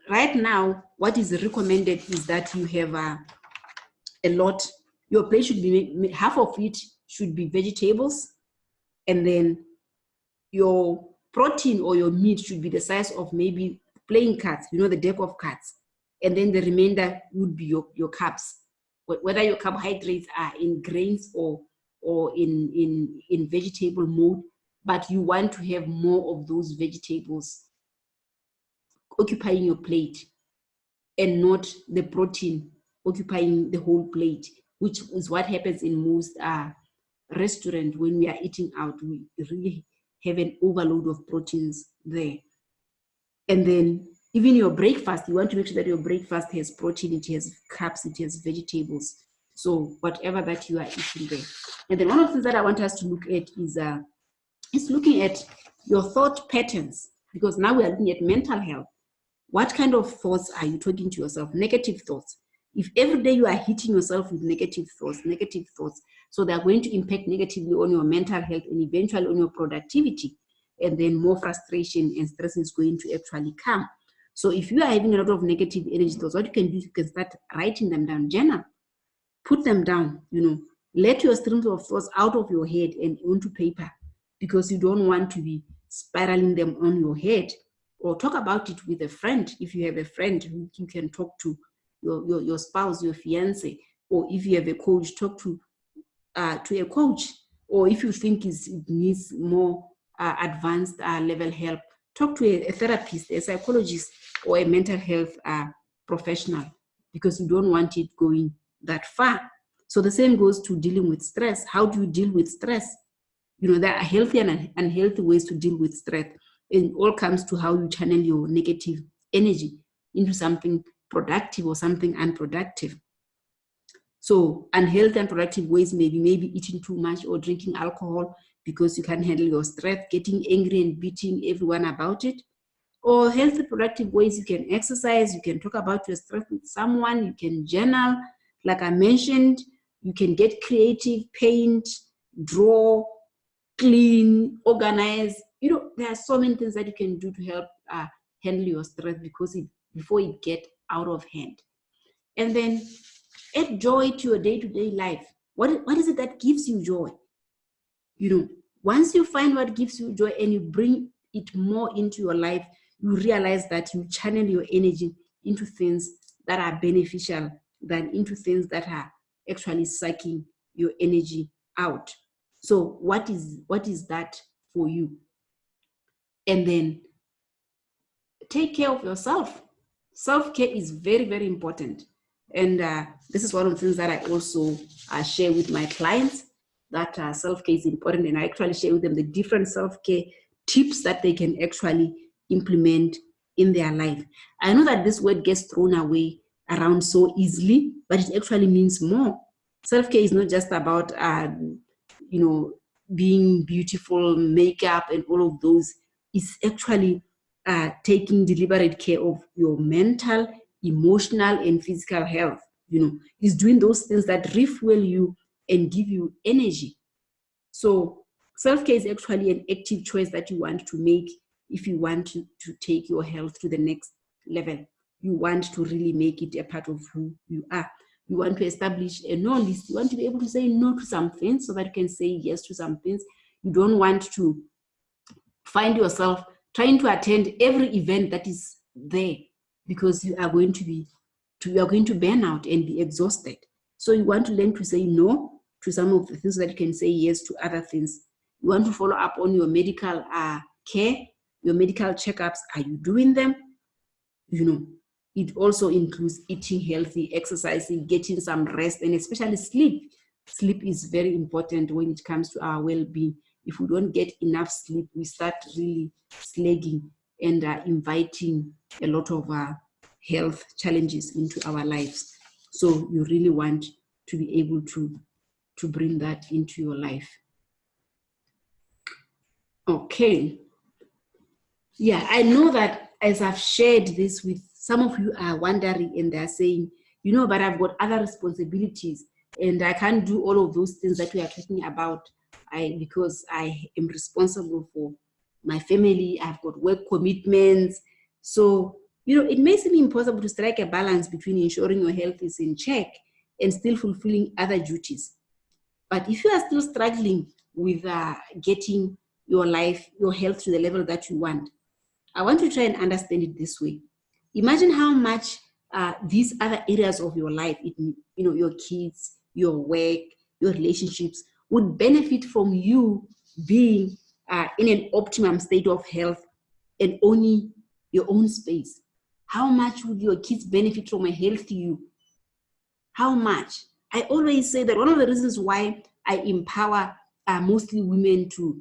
right now, what is recommended is that you have a lot. Your plate should be, half of it should be vegetables, and then your protein or your meat should be the size of maybe playing cards, the deck of cards. And then the remainder would be your carbs, whether your carbohydrates are in grains or in vegetable mode, but you want to have more of those vegetables occupying your plate and not the protein occupying the whole plate, which is what happens in most restaurants when we are eating out. We really have an overload of proteins there. And then even your breakfast, you want to make sure that your breakfast has protein, it has carbs, it has vegetables. So whatever that you are eating there. And then one of the things that I want us to look at is looking at your thought patterns, because now we are looking at mental health. What kind of thoughts are you talking to yourself? Negative thoughts. If every day you are hitting yourself with negative thoughts, so they are going to impact negatively on your mental health and eventually on your productivity. And then more frustration and stress is going to actually come. So if you are having a lot of negative energy thoughts, what you can do is you can start writing them down. Journal. Put them down, Let your streams of thoughts out of your head and onto paper, because you don't want to be spiraling them on your head. Or talk about it with a friend. If you have a friend who you can talk to, your spouse, your fiance, or if you have a coach, talk to a coach. Or if you think it needs more advanced level help, talk to a therapist, a psychologist, or a mental health professional, because you don't want it going that far. So the same goes to dealing with stress. How do you deal with stress? There are healthy and unhealthy ways to deal with stress. It all comes to how you channel your negative energy into something productive or something unproductive. So unhealthy and productive ways maybe eating too much or drinking alcohol because you can't handle your stress, getting angry and beating everyone about it. Or healthy productive ways, you can exercise, you can talk about your stress with someone, you can journal, like I mentioned, you can get creative, paint, draw, clean, organize. There are so many things that you can do to help handle your stress before it gets out of hand. And then add joy to your day-to-day life. What is it that gives you joy? Once you find what gives you joy and you bring it more into your life, you realize that you channel your energy into things that are beneficial than into things that are actually sucking your energy out. So what is that for you? And then take care of yourself. Self-care is very, very important. And this is one of the things that I also share with my clients, that self-care is important. And I actually share with them the different self-care tips that they can actually implement in their life. I know that this word gets thrown away around so easily, but it actually means more. Self-care is not just about, being beautiful, makeup, and all of those. It's actually taking deliberate care of your mental, emotional, and physical health. Is doing those things that refuel you and give you energy. So Self-care is actually an active choice that you want to make if you want to take your health to the next level. You want to really make it a part of who you are. You want to establish a no list. You want to be able to say no to some things so that you can say yes to some things. You don't want to find yourself trying to attend every event that is there, because you are going to burn out and be exhausted. So you want to learn to say no to some of the things so that you can say yes to other things. You want to follow up on your medical care, your medical checkups. Are you doing them? You know, it also includes eating healthy, exercising, getting some rest, and especially sleep. Sleep is very important when it comes to our well-being. If we don't get enough sleep, we start really slagging and inviting a lot of health challenges into our lives. So you really want to be able to bring that into your life. Okay. Yeah, I know that as I've shared this with some of you are wondering and they're saying, you know, but I've got other responsibilities and I can't do all of those things that we are talking about because I am responsible for my family. I've got work commitments. So, you know, it may seem impossible to strike a balance between ensuring your health is in check and still fulfilling other duties. But if you are still struggling with getting your life, your health to the level that you want, I want to try and understand it this way. Imagine how much these other areas of your life, you know, your kids, your work, your relationships, would benefit from you being in an optimum state of health and owning your own space. How much would your kids benefit from a healthy you? How much? I always say that one of the reasons why I empower mostly women to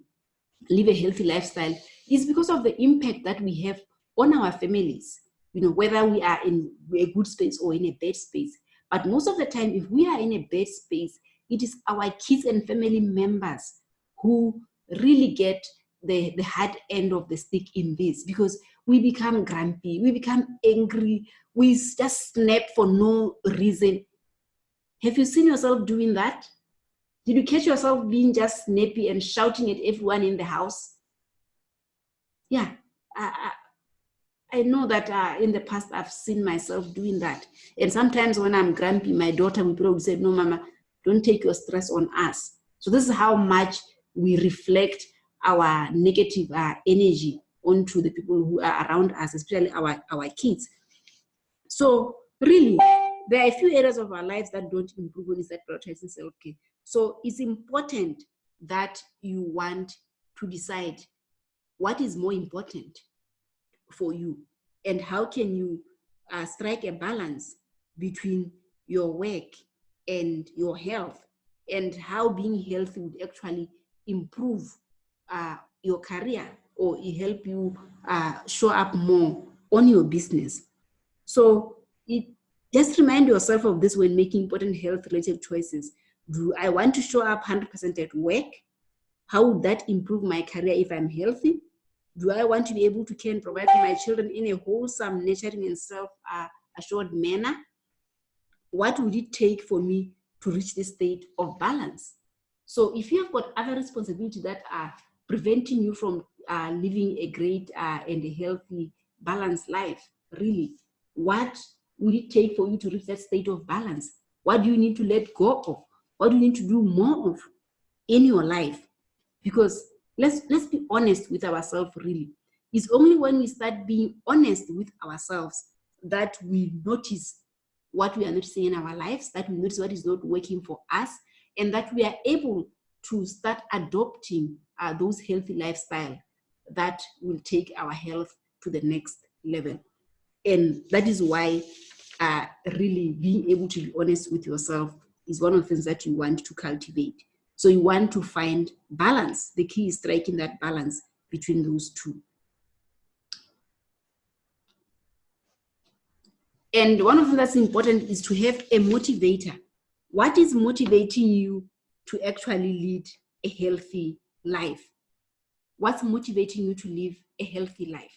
live a healthy lifestyle is because of the impact that we have on our families, you know, whether we are in a good space or in a bad space. But most of the time, if we are in a bad space, it is our kids and family members who really get the hard end of the stick in this, because we become grumpy, we become angry, we just snap for no reason. Have you seen yourself doing that? Did you catch yourself being just snappy and shouting at everyone in the house? Yeah, I know that in the past I've seen myself doing that. And sometimes when I'm grumpy, my daughter will probably say, no, Mama, don't take your stress on us. So this is how much we reflect our negative energy onto the people who are around us, especially our kids. So really, there are a few areas of our lives that don't improve when we start prioritizing self-care. So it's important that you want to decide what is more important for you and how can you strike a balance between your work and your health, and how being healthy would actually improve your career or help you show up more on your business. So just remind yourself of this when making important health-related choices. Do I want to show up 100% at work? How would that improve my career if I'm healthy? Do I want to be able to care and provide for my children in a wholesome, nurturing, and self-assured manner? What would it take for me to reach this state of balance? So if you have got other responsibilities that are preventing you from living a great and a healthy, balanced life, really, what would it take for you to reach that state of balance? What do you need to let go of? What do you need to do more of in your life? Because let's be honest with ourselves, really. It's only when we start being honest with ourselves that we notice what we are not seeing in our lives, that we notice what is not working for us, and that we are able to start adopting those healthy lifestyle that will take our health to the next level. And that is why really being able to be honest with yourself is one of the things that you want to cultivate. So you want to find balance. The key is striking that balance between those two. And one of the things that's important is to have a motivator. What is motivating you to actually lead a healthy life? What's motivating you to live a healthy life?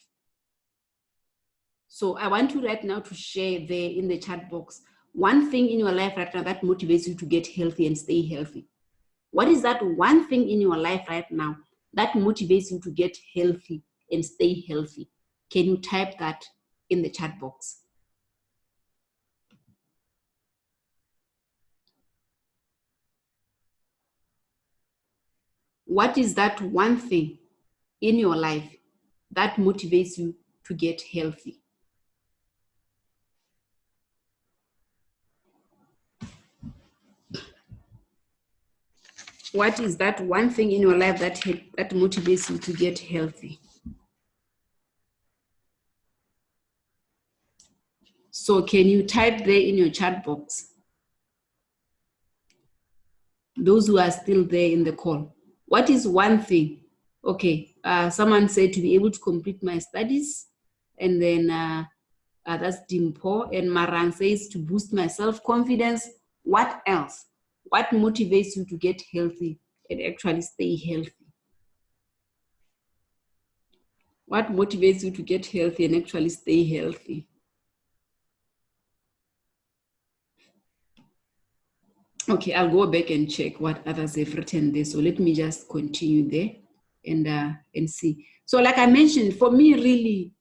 So I want you right now to share there in the chat box one thing in your life right now that motivates you to get healthy and stay healthy. What is that one thing in your life right now that motivates you to get healthy and stay healthy? Can you type that in the chat box? What is that one thing in your life that motivates you to get healthy? What is that one thing in your life that motivates you to get healthy? So can you type there in your chat box? Those who are still there in the call. What is one thing? Okay, someone said to be able to complete my studies, and then that's Dimpo, and Marang says to boost my self-confidence. What else? What motivates you to get healthy and actually stay healthy? What motivates you to get healthy and actually stay healthy? Okay, I'll go back and check what others have written there. So let me just continue there and see. So like I mentioned, for me, really,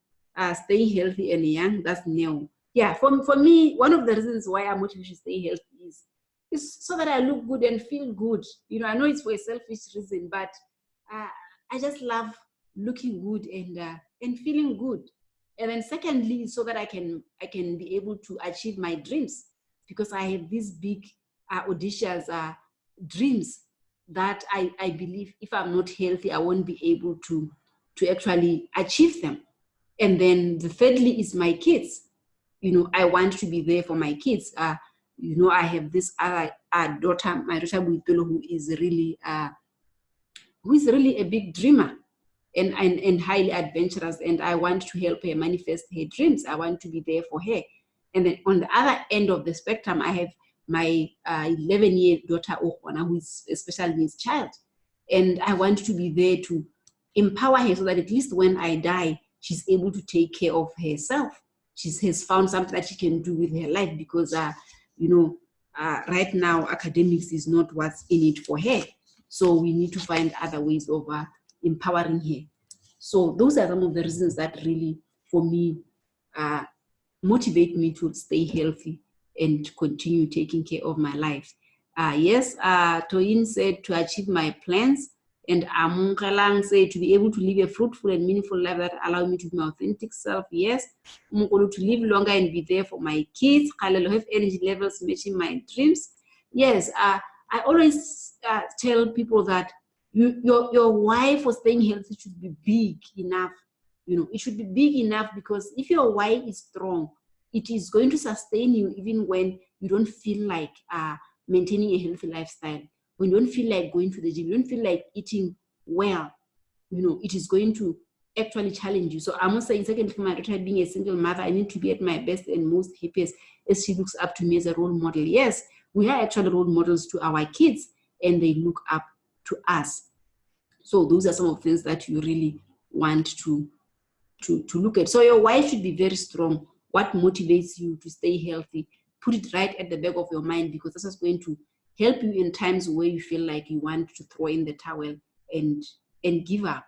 staying healthy and young, that's new. Yeah, for me, one of the reasons why I'm motivated to stay healthy is so that I look good and feel good. You know, I know it's for a selfish reason, but I just love looking good and feeling good. And then secondly, so that I can be able to achieve my dreams, because I have these big audacious dreams that I believe if I'm not healthy, I won't be able to actually achieve them. And then the thirdly is my kids. You know, I want to be there for my kids. You know, I have this other daughter, my daughter Buipelo, who is really a big dreamer and highly adventurous, and I want to help her manifest her dreams. I want to be there for her. And then on the other end of the spectrum, I have my 11-year daughter, Okwana, who is a special needs child. And I want to be there to empower her so that at least when I die, she's able to take care of herself. She has found something that she can do with her life because, you know, right now, academics is not what's in it for her. So we need to find other ways of empowering her. So those are some of the reasons that really, for me, motivate me to stay healthy and continue taking care of my life. Yes, Toyin said to achieve my plans, and Amungalang said to be able to live a fruitful and meaningful life that allow me to be my authentic self. Yes, Mukulu to live longer and be there for my kids. Kalelo have energy levels matching my dreams. Yes, I always tell people that your why for staying healthy should be big enough. You know, it should be big enough, because if your why is strong, it is going to sustain you even when you don't feel like maintaining a healthy lifestyle. When you don't feel like going to the gym, you don't feel like eating well, you know, it is going to actually challenge you. So I'm also saying, secondly, for my daughter being a single mother, I need to be at my best and most happiest as she looks up to me as a role model. Yes, we are actually role models to our kids, and they look up to us. So those are some of the things that you really want to look at. So your why should be very strong. What motivates you to stay healthy? Put it right at the back of your mind, because this is going to help you in times where you feel like you want to throw in the towel and give up.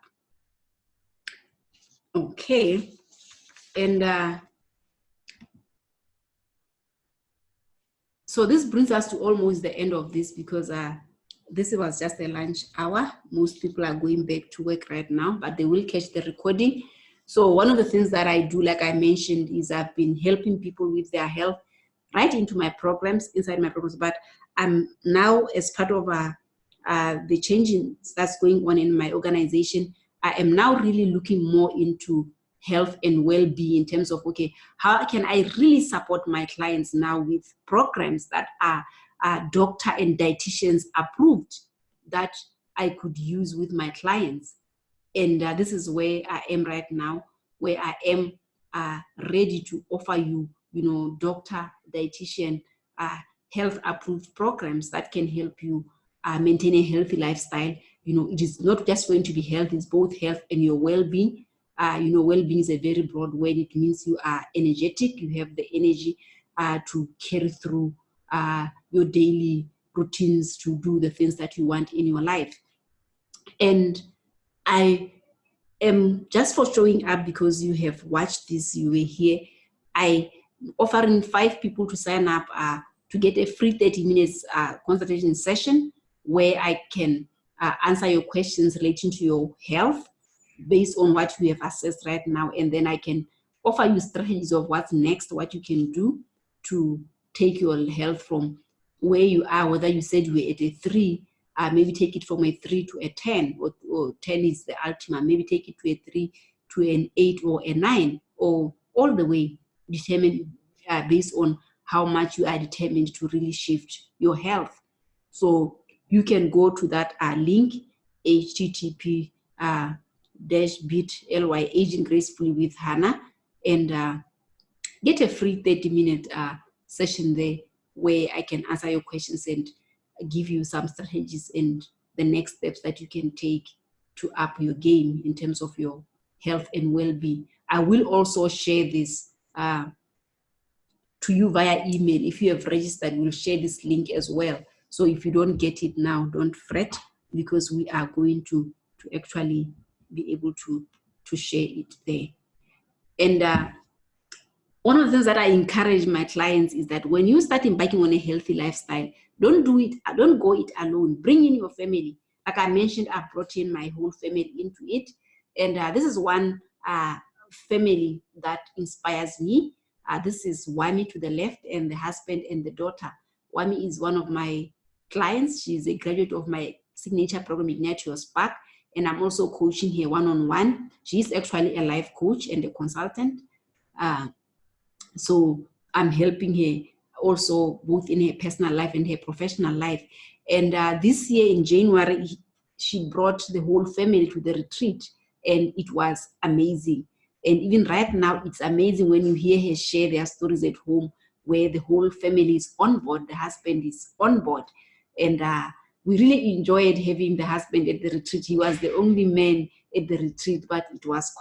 Okay. And so this brings us to almost the end of this, because this was just a lunch hour. Most people are going back to work right now, but they will catch the recording. So one of the things that I do, like I mentioned, is I've been helping people with their health right into my programs, inside my programs. But I'm now, as part of the changing that's going on in my organization, I am now really looking more into health and well-being in terms of, okay, how can I really support my clients now with programs that are doctor and dietitians approved that I could use with my clients. And this is where I am right now, where I am ready to offer you, you know, doctor, dietitian, health approved programs that can help you maintain a healthy lifestyle. You know, it is not just going to be health, it's both health and your well-being. You know, well-being is a very broad word. It means you are energetic, you have the energy to carry through your daily routines to do the things that you want in your life. And I am, just for showing up because you have watched this, you were here, I offering 5 people to sign up to get a free 30 minutes consultation session where I can answer your questions relating to your health based on what we have assessed right now. And then I can offer you strategies of what's next, what you can do to take your health from where you are, whether you said you were at a 3, maybe take it from a 3 to a 10, or 10 is the ultimate, maybe take it to a 3 to an 8 or a 9, or all the way, determined based on how much you are determined to really shift your health. So you can go to that link, http -bit.ly Aging Gracefully with Hannah, and get a free 30-minute session there where I can answer your questions and give you some strategies and the next steps that you can take to up your game in terms of your health and well-being. I will also share this to you via email. If you have registered, we'll share this link as well. So if you don't get it now, don't fret, because we are going to actually be able to share it there. And one of the things that I encourage my clients is that when you start embarking on a healthy lifestyle, don't go it alone. Bring in your family. Like I mentioned, I brought in my whole family into it. And this is one family that inspires me. This is Wami to the left, and the husband and the daughter. Wami is one of my clients. She's a graduate of my signature program, Ignite Your Spark, and I'm also coaching her one-on-one. She's actually a life coach and a consultant. So I'm helping her also both in her personal life and her professional life. And this year in January, she brought the whole family to the retreat, and it was amazing. And even right now, it's amazing when you hear her share their stories at home, where the whole family is on board, the husband is on board. And we really enjoyed having the husband at the retreat. He was the only man at the retreat, but it was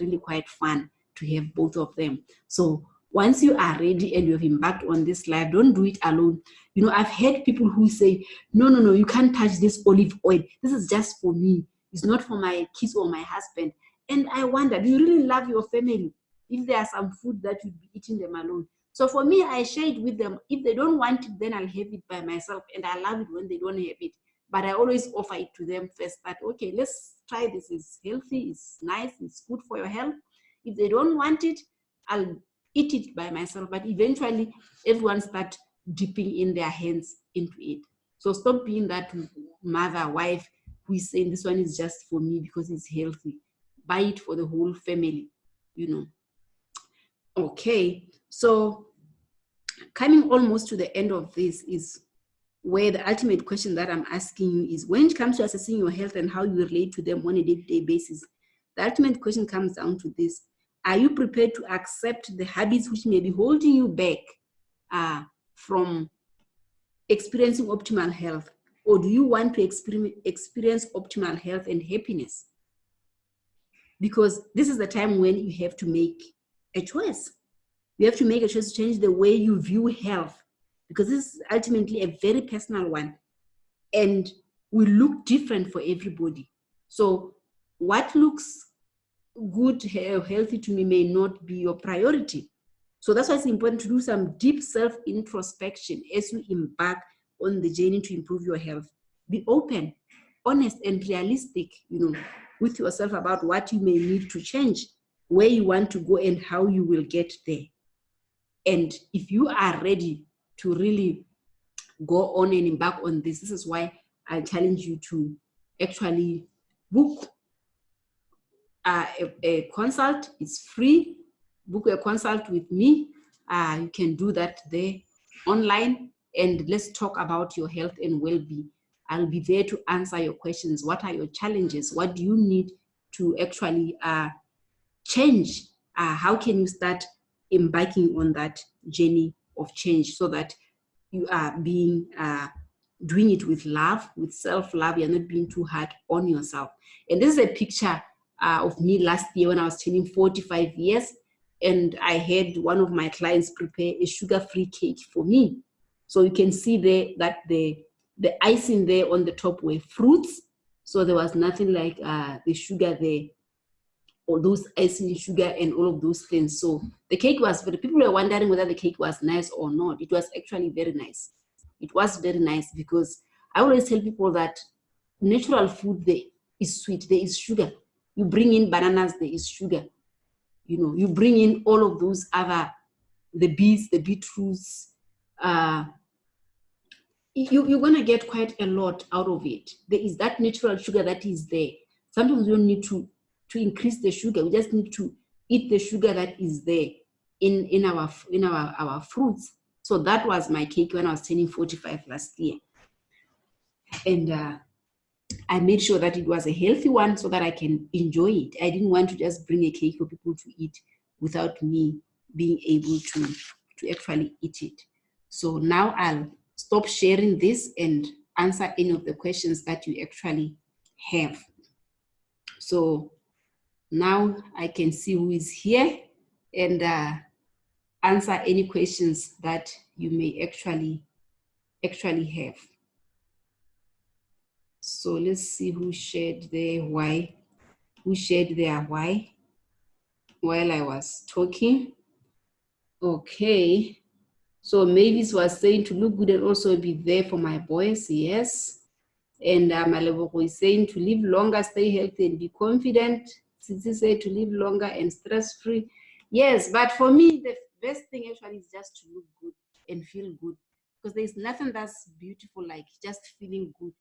really quite fun to have both of them. So once you are ready and you have embarked on this life, don't do it alone. You know, I've heard people who say, no, you can't touch this olive oil. This is just for me. It's not for my kids or my husband. And I wonder, do you really love your family if there are some food that you'd be eating them alone? So for me, I share it with them. If they don't want it, then I'll have it by myself. And I love it when they don't have it. But I always offer it to them first, that, okay, let's try this. It's healthy, it's nice, it's good for your health. If they don't want it, I'll eat it by myself. But eventually, everyone starts dipping in their hands into it. So stop being that mother, wife who is saying this one is just for me because it's healthy. Buy it for the whole family, you know. Okay, so coming almost to the end of this is where the ultimate question that I'm asking you is, when it comes to assessing your health and how you relate to them on a day-to-day basis, the ultimate question comes down to this: are you prepared to accept the habits which may be holding you back from experiencing optimal health? Or do you want to experience optimal health and happiness? Because this is the time when you have to make a choice. You have to make a choice to change the way you view health, because this is ultimately a very personal one and will look different for everybody. So what looks good, healthy to me may not be your priority. So that's why it's important to do some deep self-introspection as you embark on the journey to improve your health. Be open, honest, and realistic, you know, with yourself about what you may need to change, where you want to go, and how you will get there. And if you are ready to really go on and embark on this, this is why I challenge you to actually book a consult. It's free. Book a consult with me. You can do that there online, and let's talk about your health and well-being. I'll be there to answer your questions. What are your challenges? What do you need to actually change? How can you start embarking on that journey of change so that you are doing it with love, with self-love? You're not being too hard on yourself. And this is a picture of me last year when I was turning 45 years. And I had one of my clients prepare a sugar-free cake for me. So you can see there that the icing there on the top were fruits. So there was nothing like the sugar there, or those icing sugar and all of those things. So the cake was, for the people were wondering whether the cake was nice or not, it was actually very nice. It was very nice, because I always tell people that natural food there is sweet, there is sugar. You bring in bananas, there is sugar. You know, you bring in all of those other, the beets, the beetroots, you're going to get quite a lot out of it. There is that natural sugar that is there. Sometimes we don't need to increase the sugar. We just need to eat the sugar that is there in our fruits. So that was my cake when I was turning 45 last year. And I made sure that it was a healthy one so that I can enjoy it. I didn't want to just bring a cake for people to eat without me being able to actually eat it. So now I'll stop sharing this and answer any of the questions that you actually have. So now I can see who is here and answer any questions that you may actually have. So let's see who shared their why. Who shared their why while I was talking. Okay. So Mavis was saying to look good and also be there for my boys. Yes. And Malebo is saying to live longer, stay healthy and be confident. Sisi said to live longer and stress-free. Yes, but for me, the best thing actually is just to look good and feel good. Because there's nothing that's beautiful like just feeling good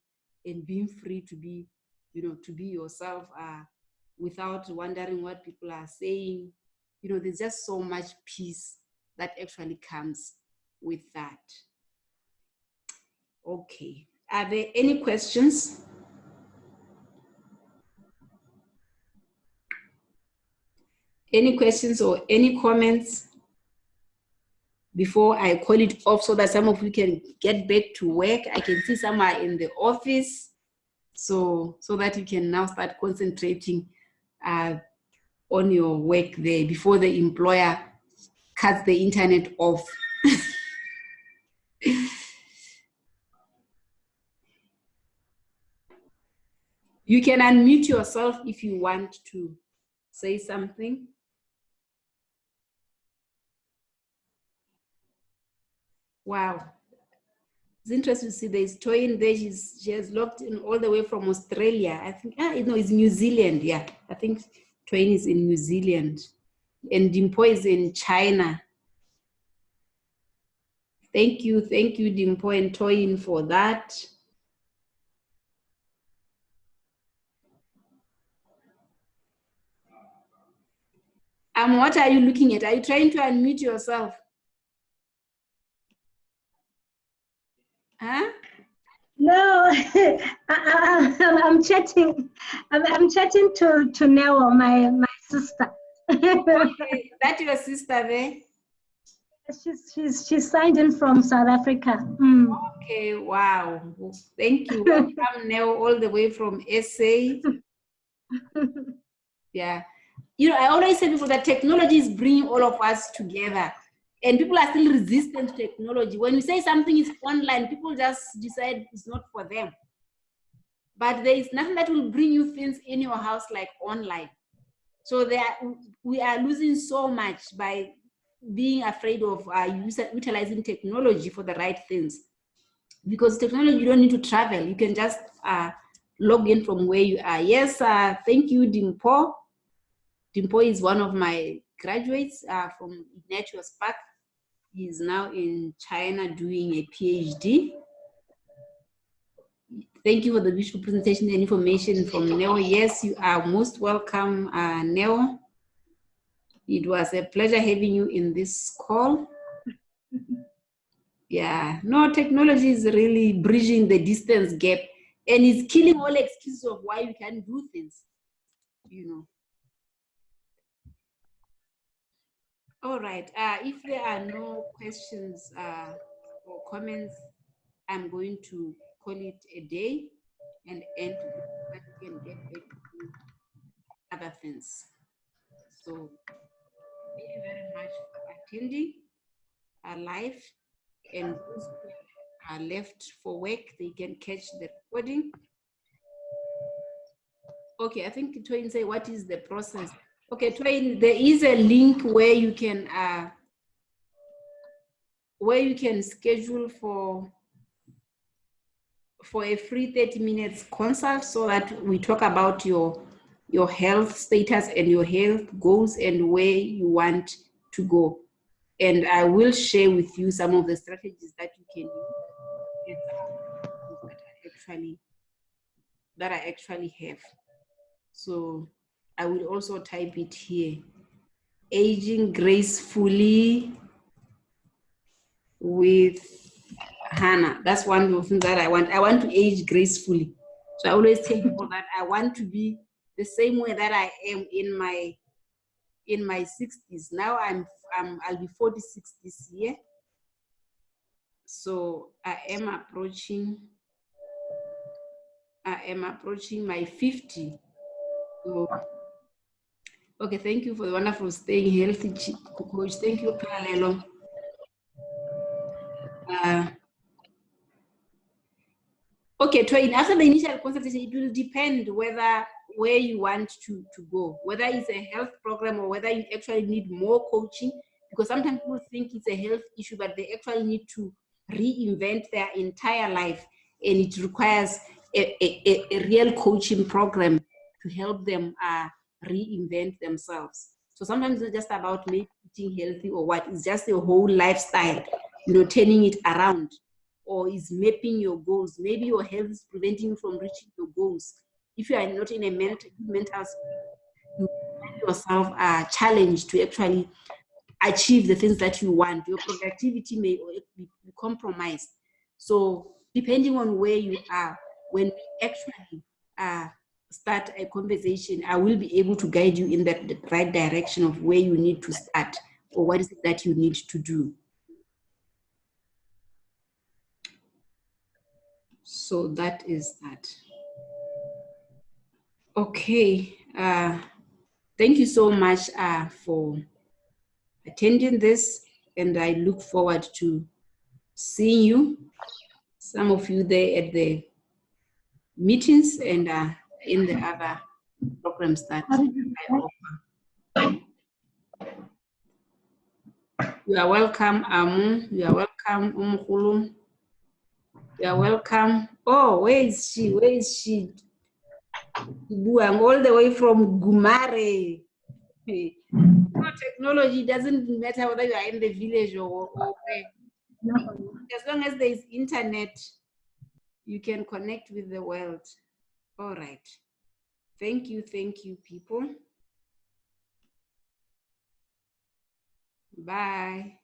and being free to be, you know, to be yourself without wondering what people are saying. You know, there's just so much peace that actually comes with that. Okay. Are there any questions? Any questions or any comments before I call it off so that some of you can get back to work? I can see some are in the office, so that you can now start concentrating on your work there before the employer cuts the internet off. You can unmute yourself if you want to say something. Wow. It's interesting to see there's Toyin there. She has logged in all the way from Australia. I think, no, it's New Zealand. Yeah, I think Toyin is in New Zealand. And Dimpo is in China. Thank you, Dimpo and Toyin, for that. What are you looking at? Are you trying to unmute yourself? Huh? No, I'm chatting. I'm chatting to Neo, my sister. Okay, that's your sister there? She's signed in from South Africa. Mm. Okay, wow. Thank you. Welcome, Neo, all the way from SA. Yeah. You know, I always say people that technology is bringing all of us together, and people are still resistant to technology. When you say something is online, people just decide it's not for them. But there is nothing that will bring you things in your house like online. So we are losing so much by being afraid of utilizing technology for the right things. Because technology, you don't need to travel. You can just log in from where you are. Yes, thank you, Dimpo. Dimpo is one of my graduates from Ignatius Park. He's now in China doing a PhD. Thank you for the beautiful presentation and information from Neo. Yes, you are most welcome, Neo. It was a pleasure having you in this call. Yeah, no, technology is really bridging the distance gap and it's killing all excuses of why we can't do things, you know. All right, if there are no questions or comments, I'm going to call it a day and end so that we can get back to other things. So thank you very much for attending our live. and those who are left for work, they can catch the recording. Okay, I think Twain say, what is the process? Okay, Twain, there is a link where you can schedule for a free 30 minutes consult, so that we talk about your health status and your health goals and where you want to go. And I will share with you some of the strategies that you can use that I actually have. So I will also type it here. Aging gracefully with Hannah. That's one of the things that I want. I want to age gracefully. So I always tell people that I want to be the same way that I am in my 60s. Now I'll be 46 this year. So I am approaching my 50. So, okay, thank you for the wonderful staying healthy, coach. Thank you, Parallelo. Okay, Twain, after the initial consultation, it will depend where you want to go, whether it's a health program or whether you actually need more coaching, because sometimes people think it's a health issue, but they actually need to reinvent their entire life, and it requires a real coaching program to help them reinvent themselves. So sometimes it's just about maybe eating healthy or what, it's just a whole lifestyle, turning it around. Or is mapping your goals. Maybe your health is preventing you from reaching your goals. If you are not in a mental state, you find yourself challenged to actually achieve the things that you want. Your productivity may be compromised. So depending on where you are, when we actually start a conversation, I will be able to guide you in the right direction of where you need to start or what is it that you need to do. So that is that. Okay. Thank you so much for attending this, and I look forward to seeing you, some of you there at the meetings and in the other programs that I offer. You are welcome, Amu. You are welcome, Umkhulu. You are welcome. Oh, where is she? Where is she? I'm all the way from Gumare. Technology doesn't matter whether you are in the village or where. As long as there is internet, you can connect with the world. All right. Thank you, people. Bye.